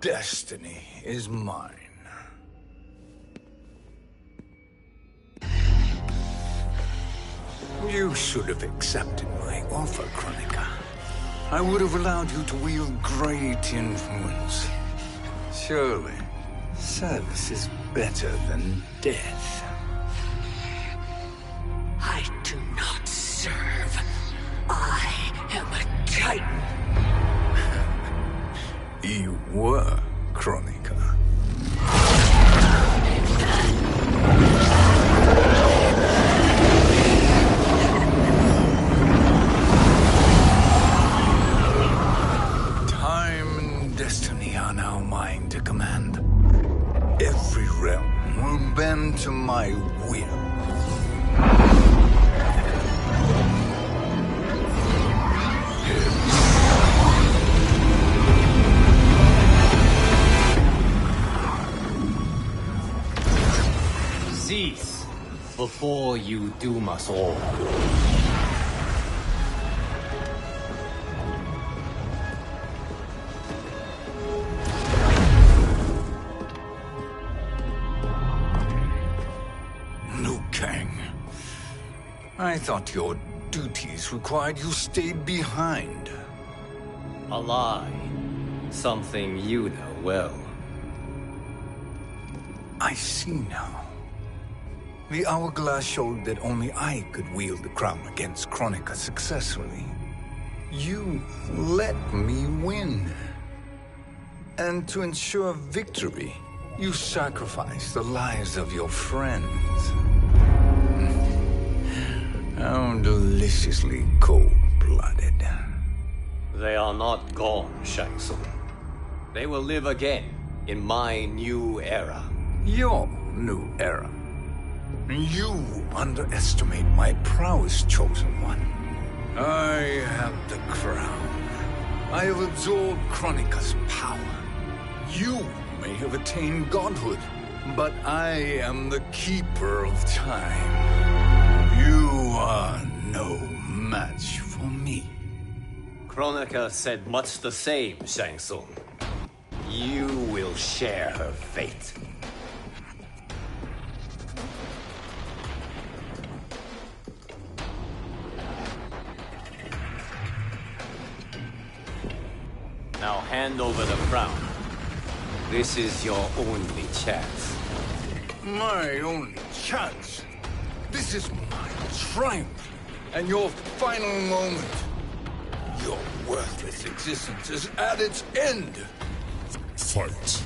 Speaker 3: Destiny is mine. You should have accepted my offer, Chronica. I would have allowed you to wield great influence. Surely, service is better than death.
Speaker 11: I do not serve. I am a Titan.
Speaker 3: You were, Chronica. will.
Speaker 2: Cease before you doom us all.
Speaker 3: Liu Kang, I thought your duties required you stayed behind.
Speaker 2: A lie. Something you know well.
Speaker 3: I see now. The hourglass showed that only I could wield the crown against Kronika successfully. You let me win. And to ensure victory, you sacrificed the lives of your friends. How deliciously cold-blooded.
Speaker 2: They are not gone, Shang Tsung. They will live again in my new era.
Speaker 3: Your new era. You underestimate my prowess, Chosen One. I have the crown. I have absorbed Kronika's power. You may have attained godhood, but I am the keeper of time. You are no match for me.
Speaker 2: Kronika said much the same, Shang Tsung. You will share her fate. Now hand over the crown. This is your only chance.
Speaker 3: My only chance? This is my triumph, and your final moment. Your worthless existence is at its end.
Speaker 12: Fight.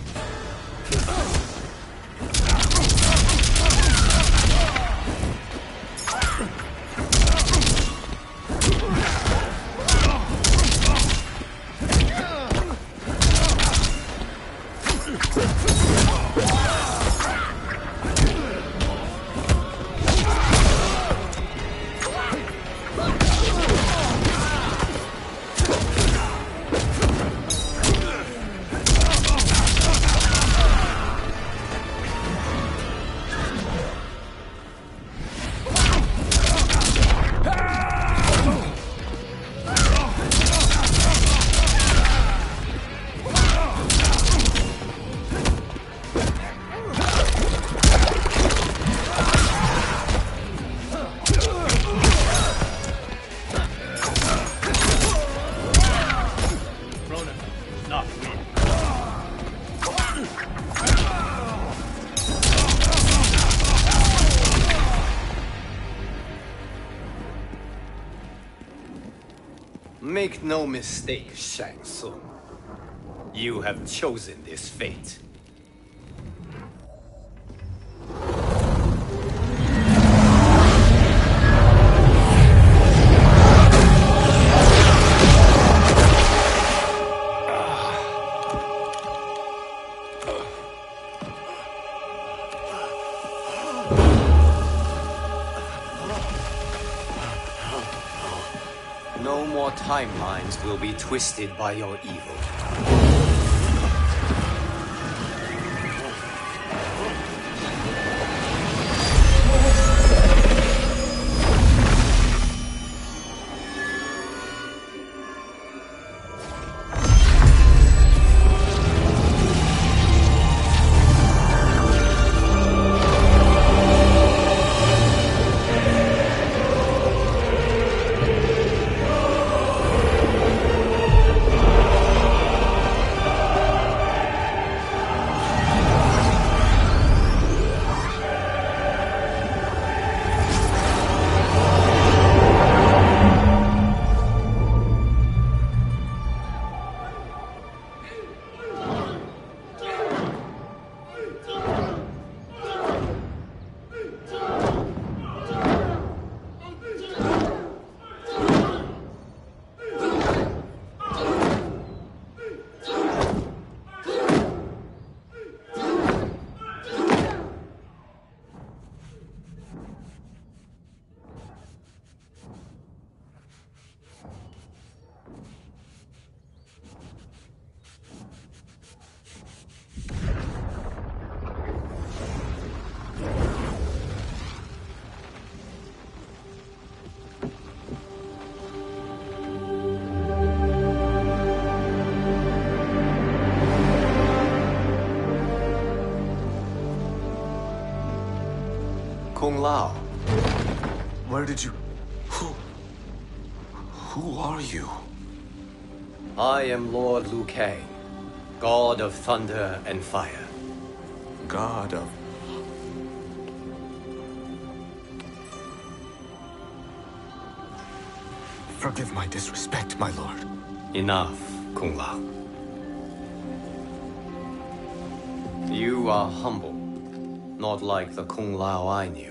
Speaker 2: Make no mistake, Shang Tsung. You have chosen this fate. No more timelines will be twisted by your evil. Kung Lao.
Speaker 17: Where did you... Who are you?
Speaker 2: I am Lord Liu Kang, God of Thunder and Fire.
Speaker 17: God of... Forgive my disrespect, my lord.
Speaker 2: Enough, Kung Lao. You are humble, not like the Kung Lao I knew.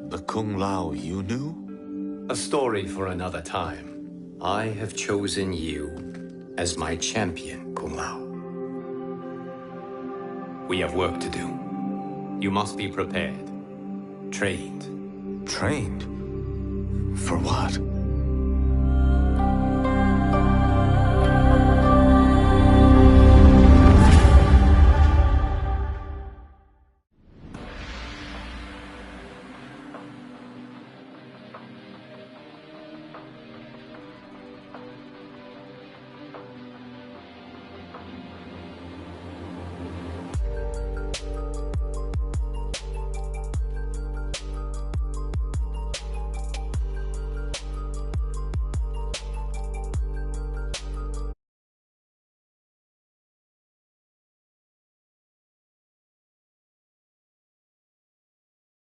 Speaker 17: The Kung Lao you knew?
Speaker 2: A story for another time. I have chosen you as my champion, Kung Lao. We have work to do. You must be prepared. Trained.
Speaker 17: Trained? For what?